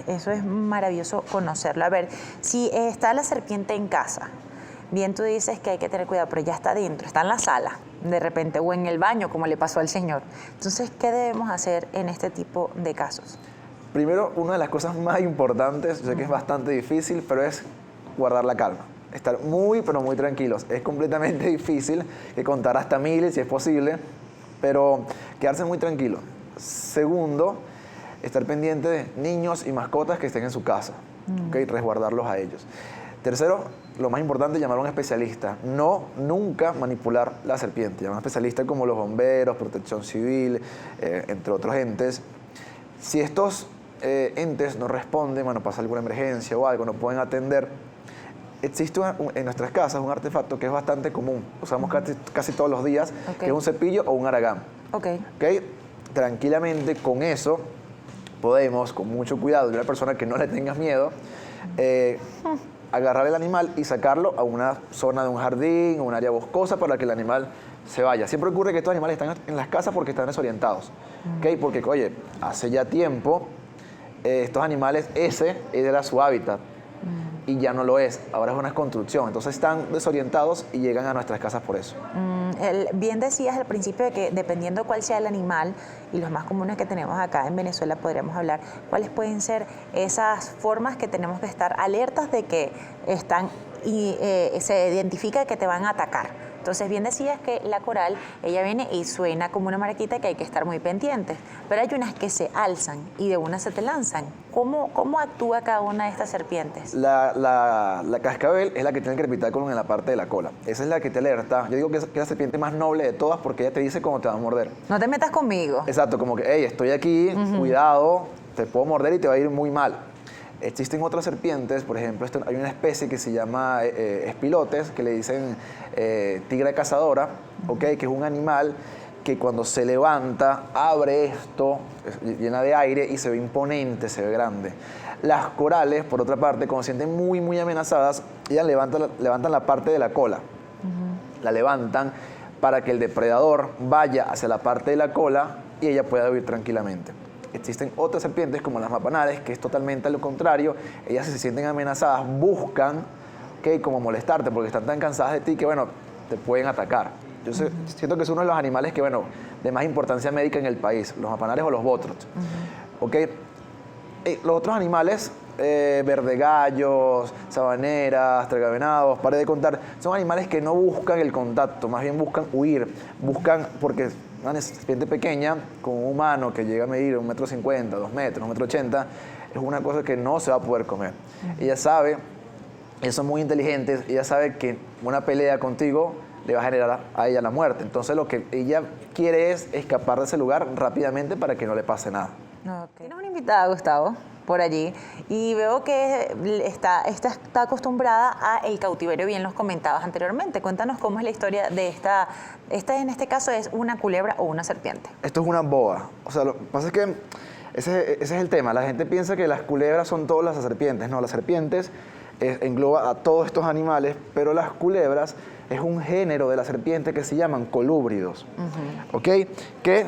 Eso es maravilloso conocerlo. A ver, si está la serpiente en casa, bien tú dices que hay que tener cuidado, pero ya está dentro, está en la sala, de repente, o en el baño, como le pasó al señor. Entonces, ¿qué debemos hacer en este tipo de casos? Primero, una de las cosas más importantes, yo sé que es bastante difícil, pero es guardar la calma. Estar muy, pero muy tranquilos. Es completamente difícil que contar hasta 1000 si es posible, pero quedarse muy tranquilo. Segundo, estar pendiente de niños y mascotas que estén en su casa, ¿okay? Resguardarlos a ellos. Tercero, lo más importante, llamar a un especialista. Nunca manipular la serpiente. Llamar a un especialista como los bomberos, protección civil, entre otros entes. Si estos entes no responden, bueno, pasa alguna emergencia o algo, no pueden atender, existe en nuestras casas un artefacto que es bastante común. Usamos casi todos los días, que es un cepillo o un aragán. ¿Okay? Tranquilamente con eso podemos, con mucho cuidado, de una persona que no le tengas miedo, agarrar el animal y sacarlo a una zona de un jardín o un área boscosa para que el animal se vaya. Siempre ocurre que estos animales están en las casas porque están desorientados. ¿Okay? Porque, oye, hace ya tiempo estos animales, ese era su hábitat y ya no lo es. Ahora es una construcción. Entonces están desorientados y llegan a nuestras casas por eso. Bien decías al principio de que dependiendo cuál sea el animal, y los más comunes que tenemos acá en Venezuela podríamos hablar, cuáles pueden ser esas formas que tenemos que estar alertas de que están y se identifica que te van a atacar. Entonces, bien decías que la coral, ella viene y suena como una mariquita que hay que estar muy pendientes, pero hay unas que se alzan y de una se te lanzan. ¿Cómo actúa cada una de estas serpientes? La cascabel es la que tiene el crepitáculum en la parte de la cola. Esa es la que te alerta. Yo digo que es la serpiente más noble de todas porque ella te dice cómo te va a morder. No te metas conmigo. Exacto, como que, hey, estoy aquí, cuidado, te puedo morder y te va a ir muy mal. Existen otras serpientes, por ejemplo, hay una especie que se llama espilotes, que le dicen tigre cazadora, ¿okay? Que es un animal que cuando se levanta, abre esto, llena de aire y se ve imponente, se ve grande. Las corales, por otra parte, cuando se sienten muy, muy amenazadas, ellas levantan la parte de la cola. La levantan para que el depredador vaya hacia la parte de la cola y ella pueda huir tranquilamente. Existen otras serpientes como las mapanares, que es totalmente lo contrario. Ellas, si se sienten amenazadas, buscan como molestarte porque están tan cansadas de ti que, bueno, te pueden atacar. Yo siento que es uno de los animales que, bueno, de más importancia médica en el país, los mapanares o los botrots. Los otros animales, verdegallos, sabaneras, tragavenados, paré de contar, son animales que no buscan el contacto, más bien buscan huir, porque una serpiente pequeña con un humano que llega a medir 1,50 m, 2 metros, 1,80 m, es una cosa que no se va a poder comer. Ella sabe, ellos son muy inteligentes, ella sabe que una pelea contigo le va a generar a ella la muerte. Entonces lo que ella quiere es escapar de ese lugar rápidamente para que no le pase nada. Tienes una invitada, Gustavo, por allí, y veo que está acostumbrada a el cautiverio, bien los comentabas anteriormente. Cuéntanos cómo es la historia de esta en este caso es una culebra o una serpiente. Esto es una boa. O sea, lo que pasa es que ese es el tema. La gente piensa que las culebras son todas las serpientes. No, las serpientes engloba a todos estos animales, pero las culebras es un género de la serpiente que se llaman colúbridos, ¿ok? Que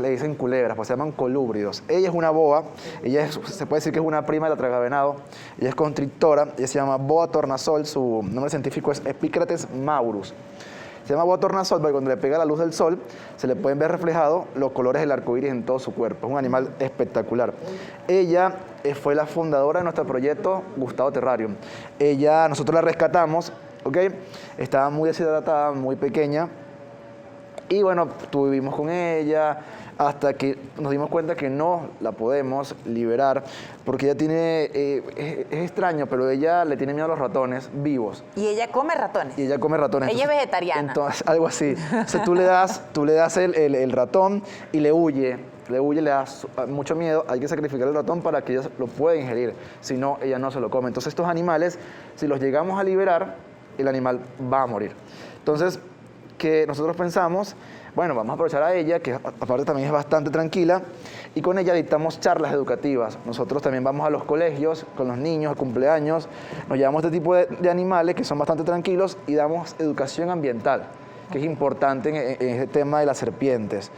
le dicen culebras, pues se llaman colúbridos. Ella es una boa, se puede decir que es una prima de la tragavenado, ella es constrictora, ella se llama boa tornasol, su nombre científico es Epicrates maurus. Se llama boa tornasol porque cuando le pega la luz del sol se le pueden ver reflejados los colores del arco iris en todo su cuerpo. Es un animal espectacular. Ella fue la fundadora de nuestro proyecto Gustavo Terrarium. Nosotros la rescatamos, ¿ok? Estaba muy deshidratada, muy pequeña. Y bueno, estuvimos con ella hasta que nos dimos cuenta que no la podemos liberar porque ella tiene, es extraño, pero ella le tiene miedo a los ratones vivos. ¿Y ella come ratones? Y ella come ratones. Ella es vegetariana. Entonces, algo así. Entonces tú le das el ratón y le huye, le da mucho miedo. Hay que sacrificar el ratón para que ella lo pueda ingerir. Si no, ella no se lo come. Entonces estos animales, si los llegamos a liberar, el animal va a morir. Entonces, que nosotros pensamos, bueno, vamos a aprovechar a ella, que aparte también es bastante tranquila, y con ella dictamos charlas educativas. Nosotros también vamos a los colegios, con los niños, a cumpleaños, nos llevamos este tipo de animales que son bastante tranquilos y damos educación ambiental, que es importante en este tema de las serpientes.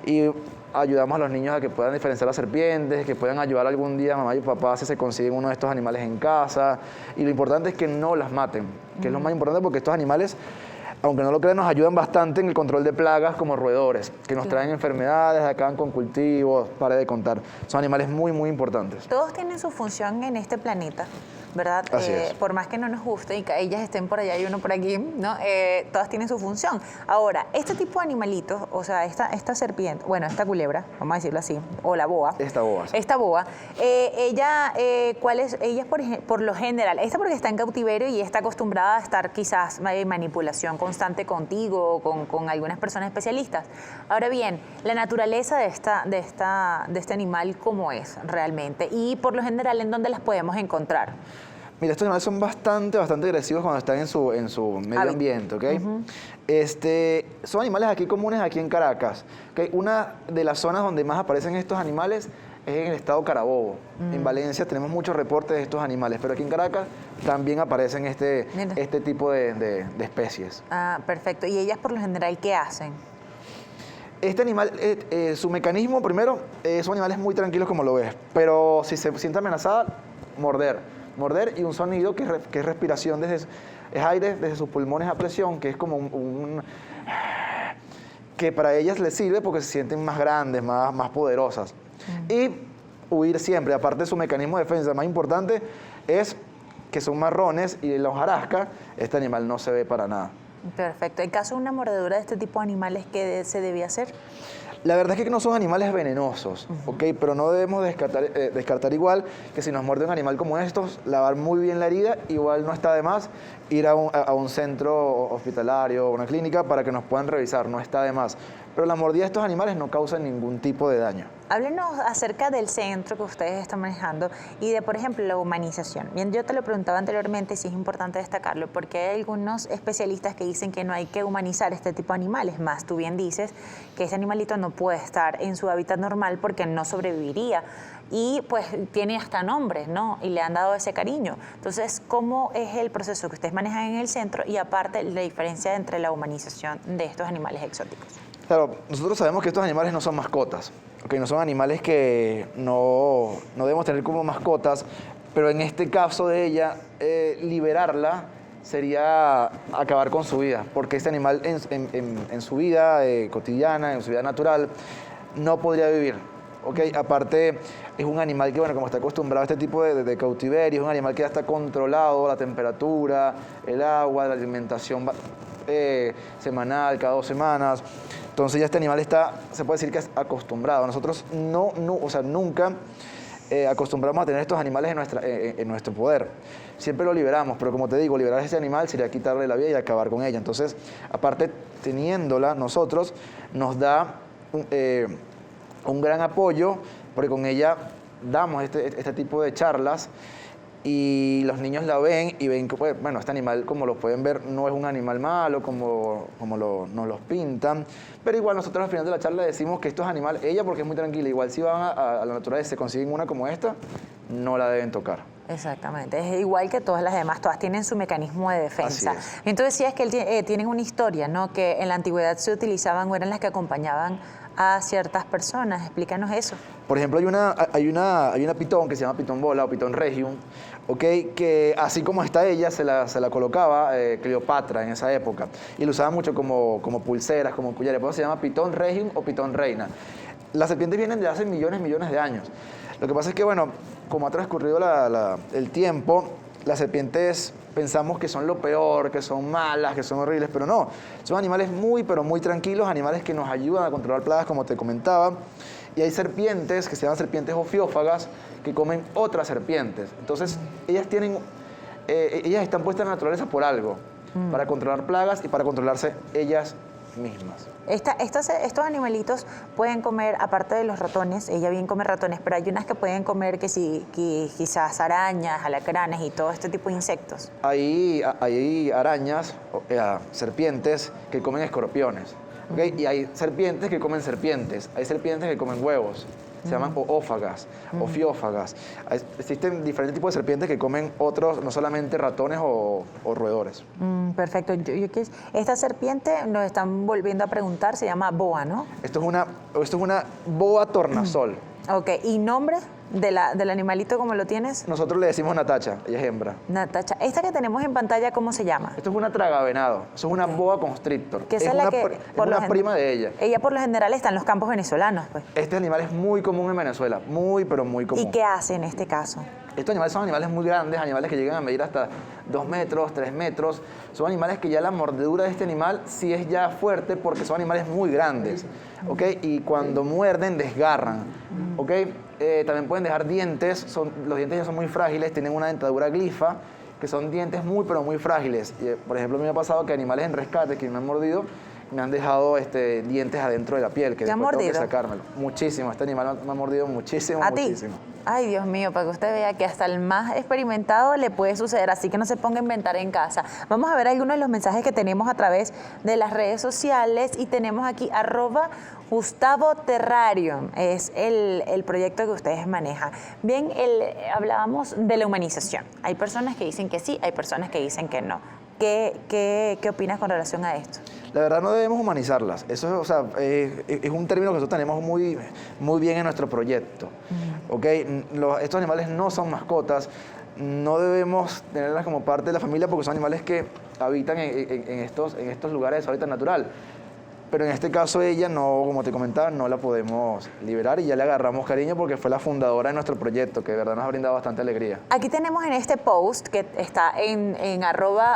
Y ayudamos a los niños a que puedan diferenciar las serpientes, que puedan ayudar algún día a mamá y papá si se consiguen uno de estos animales en casa. Y lo importante es que no las maten, que es lo más importante porque estos animales, aunque no lo crean, nos ayudan bastante en el control de plagas como roedores, que nos traen enfermedades, acaban con cultivos, para de contar. Son animales muy, muy importantes. Todos tienen su función en este planeta, ¿verdad? Así es. Por más que no nos guste y que ellas estén por allá y uno por aquí, ¿no? Todas tienen su función. Ahora, este tipo de animalitos, o sea, esta serpiente, bueno, esta culebra, vamos a decirlo así, o la boa. Esta boa. Sí. Esta boa, ella por lo general, esta porque está en cautiverio y está acostumbrada a estar quizás en manipulación constante contigo o con algunas personas especialistas. Ahora bien, la naturaleza de este animal, ¿cómo es realmente? Y por lo general, ¿en dónde las podemos encontrar? Mira, estos animales son bastante agresivos cuando están en su medio ambiente, ¿ok? Son animales aquí comunes aquí en Caracas, ¿okay? Una de las zonas donde más aparecen estos animales es en el estado Carabobo. En Valencia tenemos muchos reportes de estos animales, pero aquí en Caracas también aparecen este tipo de especies. Ah, perfecto. ¿Y ellas por lo general qué hacen? Este animal, su mecanismo primero, son animales muy tranquilos como lo ves, pero si se siente amenazada, morder y un sonido que es respiración, es aire desde sus pulmones a presión, que es como que para ellas les sirve porque se sienten más grandes, más poderosas. Y huir siempre, aparte de su mecanismo de defensa más importante, es que son marrones y en la hojarasca este animal no se ve para nada. Perfecto. En caso de una mordedura de este tipo de animales, ¿qué se debe hacer? La verdad es que no son animales venenosos, ¿ok? Pero no debemos descartar igual que si nos muerde un animal como estos, lavar muy bien la herida, igual no está de más ir a un centro hospitalario o una clínica para que nos puedan revisar, no está de más. Pero la mordida de estos animales no causa ningún tipo de daño. Háblenos acerca del centro que ustedes están manejando y de, por ejemplo, la humanización. Bien, yo te lo preguntaba anteriormente, si es importante destacarlo, porque hay algunos especialistas que dicen que no hay que humanizar este tipo de animales. Más, tú bien dices que ese animalito no puede estar en su hábitat normal porque no sobreviviría. Y pues tiene hasta nombre, ¿no? Y le han dado ese cariño. Entonces, ¿cómo es el proceso que ustedes manejan en el centro y aparte la diferencia entre la humanización de estos animales exóticos? Claro, nosotros sabemos que estos animales no son mascotas, ¿okay? No son animales que no debemos tener como mascotas, pero en este caso de ella, liberarla sería acabar con su vida, porque este animal en su vida cotidiana, en su vida natural, no podría vivir. ¿Okay? Aparte, es un animal que, bueno, como está acostumbrado a este tipo de cautiverio, es un animal que ya está controlado, la temperatura, el agua, la alimentación semanal, cada 2 semanas. Entonces ya este animal está, se puede decir que es acostumbrado. Nosotros nunca acostumbramos a tener estos animales en nuestro poder. Siempre lo liberamos, pero como te digo, liberar a este animal sería quitarle la vida y acabar con ella. Entonces, aparte, teniéndola nosotros, nos da un gran apoyo porque con ella damos este tipo de charlas y los niños la ven y ven que, pues, bueno, este animal, como lo pueden ver, no es un animal malo, como nos los pintan, pero igual nosotros al final de la charla decimos que estos animales, ella porque es muy tranquila, igual si van a la naturaleza y se consiguen una como esta, no la deben tocar. Exactamente, es igual que todas las demás, todas tienen su mecanismo de defensa. Así es. Entonces decías que tienen una historia, ¿no? Que en la antigüedad se utilizaban o eran las que acompañaban a ciertas personas. Explícanos eso. Por ejemplo, hay una pitón que se llama pitón bola o pitón regium, ¿okay? Que así como está ella, se la colocaba Cleopatra en esa época y lo usaba mucho como pulseras, como collares. Por eso se llama pitón regium o pitón reina. Las serpientes vienen de hace millones de años. Lo que pasa es que, bueno, como ha transcurrido el tiempo, las serpientes pensamos que son lo peor, que son malas, que son horribles, pero no. Son animales muy, pero muy tranquilos, animales que nos ayudan a controlar plagas, como te comentaba. Y hay serpientes que se llaman serpientes ofiófagas que comen otras serpientes. Entonces, ellas están puestas en la naturaleza por algo, para controlar plagas y para controlarse ellas mismas. Estos animalitos pueden comer, aparte de los ratones, ella bien come ratones, pero hay unas que pueden comer que quizás arañas, alacranes y todo este tipo de insectos. Hay arañas, serpientes que comen escorpiones, ¿okay? Y hay serpientes que comen serpientes, hay serpientes que comen huevos. Se llaman oófagas, ofiófagas. Existen diferentes tipos de serpientes que comen otros, no solamente ratones o roedores. Perfecto. Esta serpiente, nos están volviendo a preguntar, se llama boa, ¿no? Esto es una boa tornasol. Ok, ¿y nombre del animalito como lo tienes? Nosotros le decimos Natacha, ella es hembra. Natacha. Esta que tenemos en pantalla, ¿cómo se llama? Esto es una tragavenado, eso es una boa constrictor. Que esa es la que, es una prima de ella. Ella por lo general está en los campos venezolanos, pues. Este animal es muy común en Venezuela, muy, pero muy común. ¿Y qué hace en este caso? Estos animales son animales muy grandes, animales que llegan a medir hasta 2 metros, 3 metros. Son animales que ya la mordedura de este animal sí es ya fuerte porque son animales muy grandes, ¿ok? Y cuando muerden, desgarran, ¿ok? También pueden dejar dientes, los dientes ya son muy frágiles, tienen una dentadura glifa, que son dientes muy, pero muy frágiles. Por ejemplo, a mí me ha pasado que animales en rescate que me han mordido, me han dejado dientes adentro de la piel, que ¿Te ha después tengo mordido? que sacármelo. Muchísimo, este animal me ha mordido muchísimo, ¿A ti? muchísimo. Ay, Dios mío, para que usted vea que hasta el más experimentado le puede suceder, así que no se ponga a inventar en casa. Vamos a ver algunos de los mensajes que tenemos a través de las redes sociales y tenemos aquí @Gustavo Terrarium, es el proyecto que ustedes manejan. Bien, hablábamos de la humanización. Hay personas que dicen que sí, hay personas que dicen que no. ¿Qué opinas con relación a esto? La verdad no debemos humanizarlas. Eso es un término que nosotros tenemos muy, muy bien en nuestro proyecto. ¿Okay? Estos animales no son mascotas, no debemos tenerlas como parte de la familia porque son animales que habitan en estos lugares de hábitat natural. Pero en este caso ella, no, como te comentaba, no la podemos liberar y ya le agarramos cariño porque fue la fundadora de nuestro proyecto, que de verdad nos ha brindado bastante alegría. Aquí tenemos en este post que está en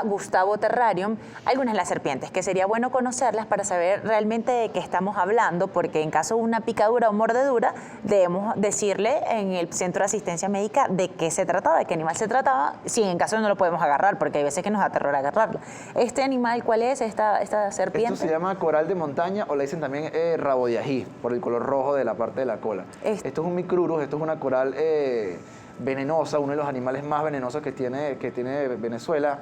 @Gustavo Terrarium algunas de las serpientes, que sería bueno conocerlas para saber realmente de qué estamos hablando, porque en caso de una picadura o mordedura, debemos decirle en el centro de asistencia médica de qué se trataba, de qué animal se trataba, si en caso no lo podemos agarrar, porque hay veces que nos da terror agarrarlo. ¿Este animal cuál es, esta serpiente? Esto se llama coral de montaña o le dicen también rabo de ají, por el color rojo de la parte de la cola. Esto es un micrurus, esto es una coral venenosa, uno de los animales más venenosos que tiene Venezuela.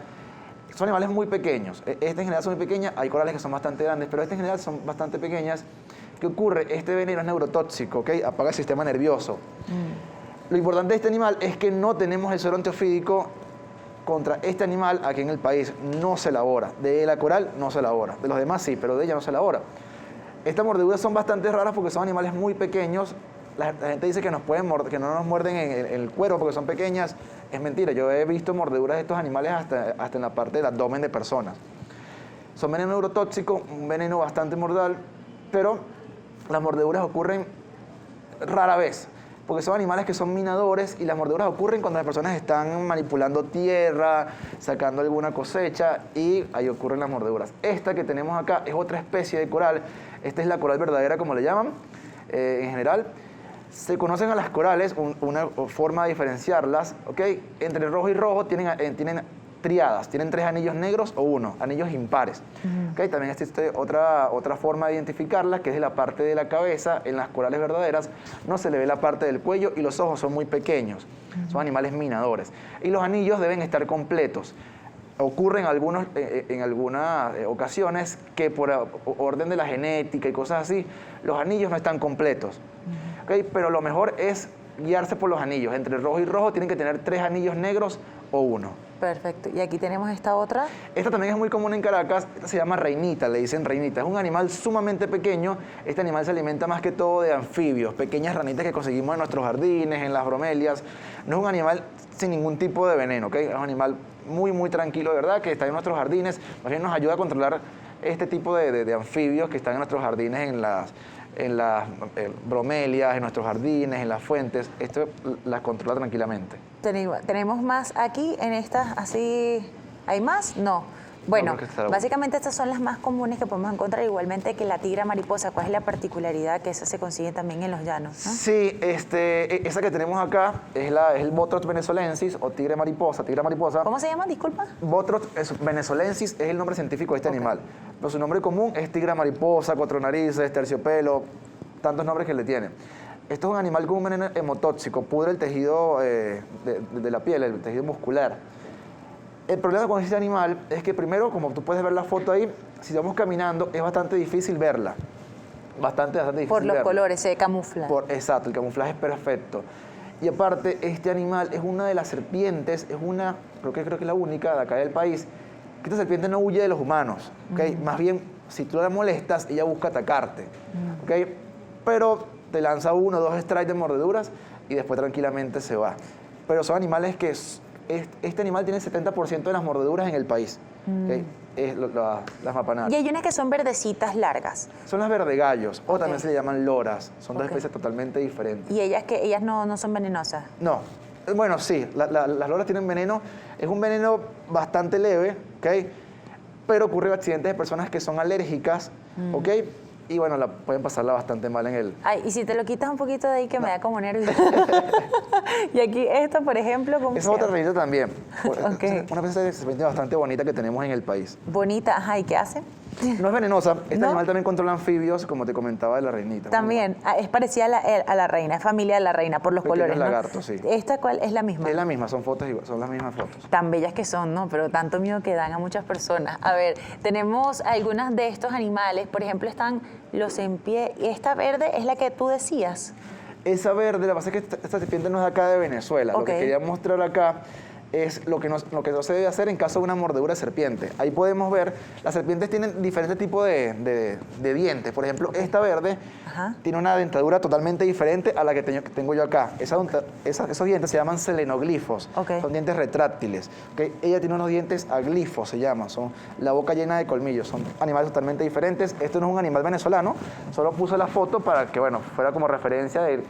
Son animales muy pequeños. En general son muy pequeñas, hay corales que son bastante grandes, pero en general son bastante pequeñas. ¿Qué ocurre? Este veneno es neurotóxico, ¿ok? Apaga el sistema nervioso. Lo importante de este animal es que no tenemos el suero antiofídico contra este animal aquí en el país. No se elabora. De la coral no se elabora. De los demás sí, pero de ella no se elabora. Estas mordeduras son bastante raras porque son animales muy pequeños. La gente dice que no nos muerden en el cuerpo porque son pequeñas. Es mentira. Yo he visto mordeduras de estos animales hasta en la parte del abdomen de personas. Son veneno neurotóxico, un veneno bastante mortal, pero las mordeduras ocurren rara vez, porque son animales que son minadores y las mordeduras ocurren cuando las personas están manipulando tierra, sacando alguna cosecha y ahí ocurren las mordeduras. Esta que tenemos acá es otra especie de coral. Esta es la coral verdadera, como le llaman en general. Se conocen a las corales, una forma de diferenciarlas, ¿ok? Entre rojo y rojo tienen triadas, tienen 3 anillos negros o 1, anillos impares. ¿Okay? También existe otra forma de identificarlas, que es de la parte de la cabeza. En las corales verdaderas no se le ve la parte del cuello y los ojos son muy pequeños. Son animales minadores. Y los anillos deben estar completos. Ocurre en algunas ocasiones que por orden de la genética y cosas así, los anillos no están completos. ¿Okay? Pero lo mejor es guiarse por los anillos. Entre rojo y rojo tienen que tener 3 anillos negros o 1. Perfecto. Y aquí tenemos esta otra. Esta también es muy común en Caracas. Esta se llama reinita, le dicen reinita. Es un animal sumamente pequeño. Este animal se alimenta más que todo de anfibios, pequeñas ranitas que conseguimos en nuestros jardines, en las bromelias. No es un animal sin ningún tipo de veneno, ¿ok? Es un animal muy, muy tranquilo, de verdad, que está en nuestros jardines. Más bien nos ayuda a controlar este tipo de anfibios que están en nuestros jardines, en las bromelias, en nuestros jardines, en las fuentes. Esto las controla tranquilamente. Tenemos más aquí en estas, así. ¿Hay más? No. Bueno, básicamente estas son las más comunes que podemos encontrar, igualmente que la tigra mariposa. ¿Cuál es la particularidad que esa se consigue también en los llanos, ¿no? Sí, esa que tenemos acá es el Botrot venezolensis o tigre mariposa. ¿Cómo se llama? Disculpa. Botrot venezolensis es el nombre científico de este animal. Pero su nombre común es tigre mariposa, 4 narices, terciopelo, tantos nombres que le tiene. Esto es un animal con un veneno hemotóxico, pudre el tejido de la piel, el tejido muscular. El problema con este animal es que primero, como tú puedes ver la foto ahí, si vamos caminando es bastante difícil verla. Bastante difícil por los verla. colores, se camufla. Exacto, el camuflaje es perfecto. Y aparte, este animal es una de las serpientes, creo que es la única de acá del país, que esta serpiente no huye de los humanos, ¿okay? Más bien, si tú la molestas, ella busca atacarte, ¿okay? Pero te lanza 1 o 2 strikes de mordeduras y después tranquilamente se va. Pero son animales que... Este animal tiene el 70% de las mordeduras en el país. ¿Okay? Las mapanadas. Y hay unas que son verdecitas largas. Son las verdegallos, o también se le llaman loras. Son 2 especies totalmente diferentes. ¿Y ellas no son venenosas? No. Bueno, sí, las loras tienen veneno. Es un veneno bastante leve, ¿okay? Pero ocurre accidentes de personas que son alérgicas, ¿ok? Y bueno, pueden pasarla bastante mal en el... Ay, y si te lo quitas un poquito de ahí que me da como nervios. Y aquí esta, por ejemplo... Esa es otra reinita también. Okay. Una especie de serpiente bastante bonita que tenemos en el país. Bonita, ajá, ¿y qué hace? No es venenosa. Este ¿No? animal también controla anfibios, como te comentaba de la reinita. También, es parecida a la reina, es familia de la reina por los Pequeños colores, ¿no? lagartos, sí. ¿Esta cuál es la misma? Es la misma, son fotos igual, son las mismas fotos. Tan bellas que son, ¿no? Pero tanto miedo que dan a muchas personas. A ver, tenemos algunas de estos animales, por ejemplo, están los en pie, y esta verde es la que tú decías. Esa verde, lo que pasa es que esta serpiente no es de acá de Venezuela. Lo que quería mostrar acá es lo que no se debe hacer en caso de una mordedura de serpiente. Ahí podemos ver, las serpientes tienen diferentes tipos de dientes. Por ejemplo, esta verde tiene una dentadura totalmente diferente a la que tengo yo acá. Esos dientes se llaman selenoglifos, son dientes retráctiles. Ella tiene unos dientes aglifos, se llaman, son la boca llena de colmillos, son animales totalmente diferentes. Esto no es un animal venezolano, solo puse la foto para que, bueno, fuera como referencia de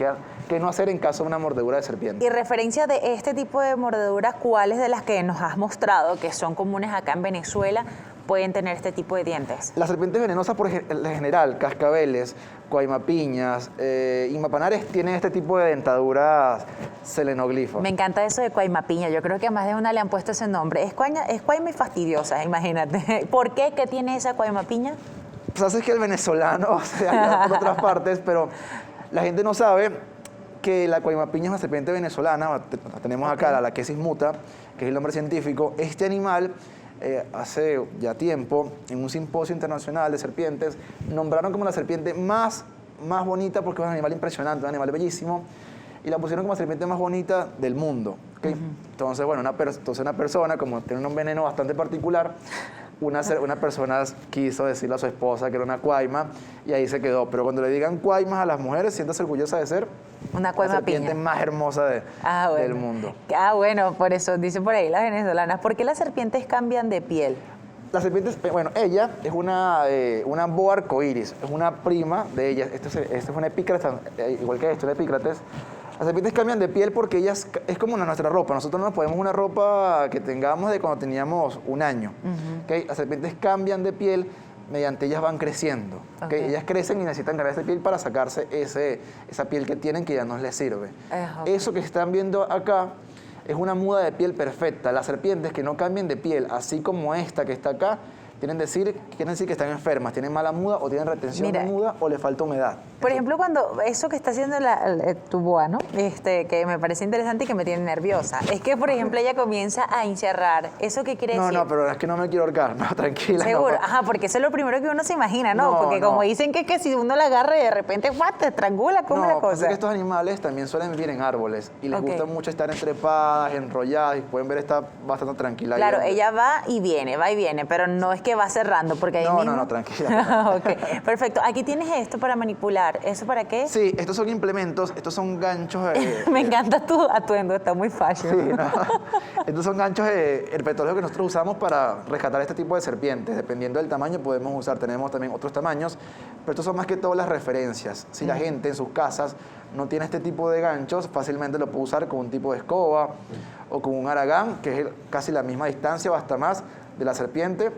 qué no hacer en caso de una mordedura de serpiente. Y referencia de este tipo de mordeduras, ¿cuáles de las que nos has mostrado, que son comunes acá en Venezuela, pueden tener este tipo de dientes? Las serpientes venenosas, por general, cascabeles, cuaymapiñas y mapanares tienen este tipo de dentaduras selenoglifos. Me encanta eso de cuaymapiña. Yo creo que a más de una le han puesto ese nombre. Es cuayma y fastidiosa, imagínate. ¿Por qué? ¿Qué tiene esa cuaymapiña? Pues hace que el venezolano se haya por otras partes, pero la gente no sabe que la cuaymapiña es una serpiente venezolana. La tenemos acá, la Quesis muta, que es el nombre científico. Este animal, hace ya tiempo, en un simposio internacional de serpientes, nombraron como la serpiente más bonita porque es un animal impresionante, un animal bellísimo, y la pusieron como la serpiente más bonita del mundo. ¿Okay? Entonces, bueno, una persona, como tiene un veneno bastante particular, una persona quiso decirle a su esposa que era una cuaima y ahí se quedó. Pero cuando le digan cuaimas a las mujeres, siéntase orgullosa de ser una cuaymapiña, la serpiente más hermosa del mundo. Bueno, por eso dicen por ahí las venezolanas. ¿Por qué las serpientes cambian de piel? Las serpientes, bueno, ella es una boa arcoíris, es una prima de ellas. Esto es una epícrates, igual que esto, una epícrates. Las serpientes cambian de piel porque ellas, es como nuestra ropa. Nosotros no nos ponemos una ropa que tengamos de cuando teníamos un año. ¿Okay? Las serpientes cambian de piel mediante ellas van creciendo. ¿Okay? Ellas crecen y necesitan cambiar de piel para sacarse esa piel que tienen que ya no les sirve. Eso que están viendo acá es una muda de piel perfecta. Las serpientes que no cambien de piel, así como esta que está acá, quieren decir que están enfermas, tienen mala muda o tienen retención de muda o le falta humedad. Por ejemplo, cuando eso que está haciendo tu boa, ¿no? Que me parece interesante y que me tiene nerviosa, es que, por ejemplo, ella comienza a encerrar. ¿Eso qué quiere decir? No, pero es que no me quiero ahorcar, no, tranquila. Seguro, no, ajá, porque eso es lo primero que uno se imagina, ¿no? Porque como dicen que si uno la agarra y de repente, ¡guau!, te estrangula, ¿cómo es la cosa? No, que estos animales también suelen vivir en árboles y les gusta mucho estar entrepadas, enrolladas, y pueden ver, está bastante tranquila. Claro, ella va y viene, pero no es que va cerrando, porque ahí mismo... No, tranquila. Ok, perfecto. Aquí tienes esto para manipular. ¿Eso para qué? Sí, estos son implementos, estos son ganchos... Me encanta tu atuendo, está muy fashion. Sí, no. Estos son ganchos herpetológicos que nosotros usamos para rescatar este tipo de serpientes. Dependiendo del tamaño podemos usar, tenemos también otros tamaños, pero estos son más que todo las referencias. Si la gente en sus casas no tiene este tipo de ganchos, fácilmente lo puede usar con un tipo de escoba o con un aragán, que es casi la misma distancia o hasta más de la serpiente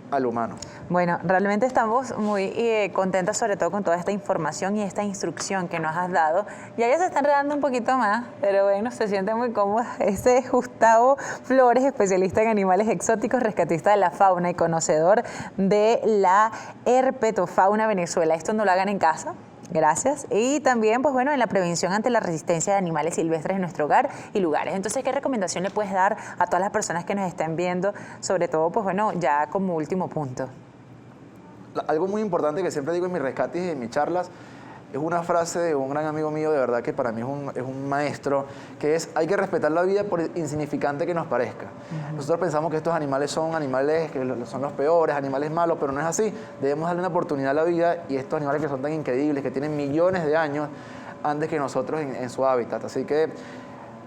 al humano. Bueno, realmente estamos muy contentas sobre todo con toda esta información y esta instrucción que nos has dado. Ya se está enredando un poquito más, pero bueno, se siente muy cómoda. Ese es Gustavo Flores, especialista en animales exóticos, rescatista de la fauna y conocedor de la herpetofauna Venezuela. Esto no lo hagan en casa. Gracias. Y también, pues bueno, en la prevención ante la resistencia de animales silvestres en nuestro hogar y lugares. Entonces, ¿qué recomendación le puedes dar a todas las personas que nos estén viendo? Sobre todo, pues bueno, ya como último punto. Algo muy importante que siempre digo en mis rescates y en mis charlas es una frase de un gran amigo mío, de verdad que para mí es un maestro, que es: hay que respetar la vida por insignificante que nos parezca. Nosotros pensamos que estos animales son animales que son los peores, animales malos, pero no es así. Debemos darle una oportunidad a la vida, y estos animales que son tan increíbles, que tienen millones de años antes que nosotros en su hábitat. Así que,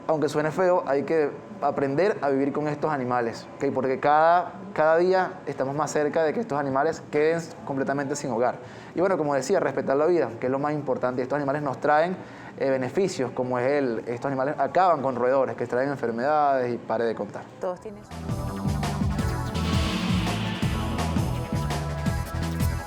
aunque suene feo, hay que aprender a vivir con estos animales, ¿okay? Porque cada día estamos más cerca de que estos animales queden completamente sin hogar. Y bueno, como decía, respetar la vida, que es lo más importante. Estos animales nos traen beneficios, como es estos animales acaban con roedores, que traen enfermedades, y pare de contar. Todos tienen su...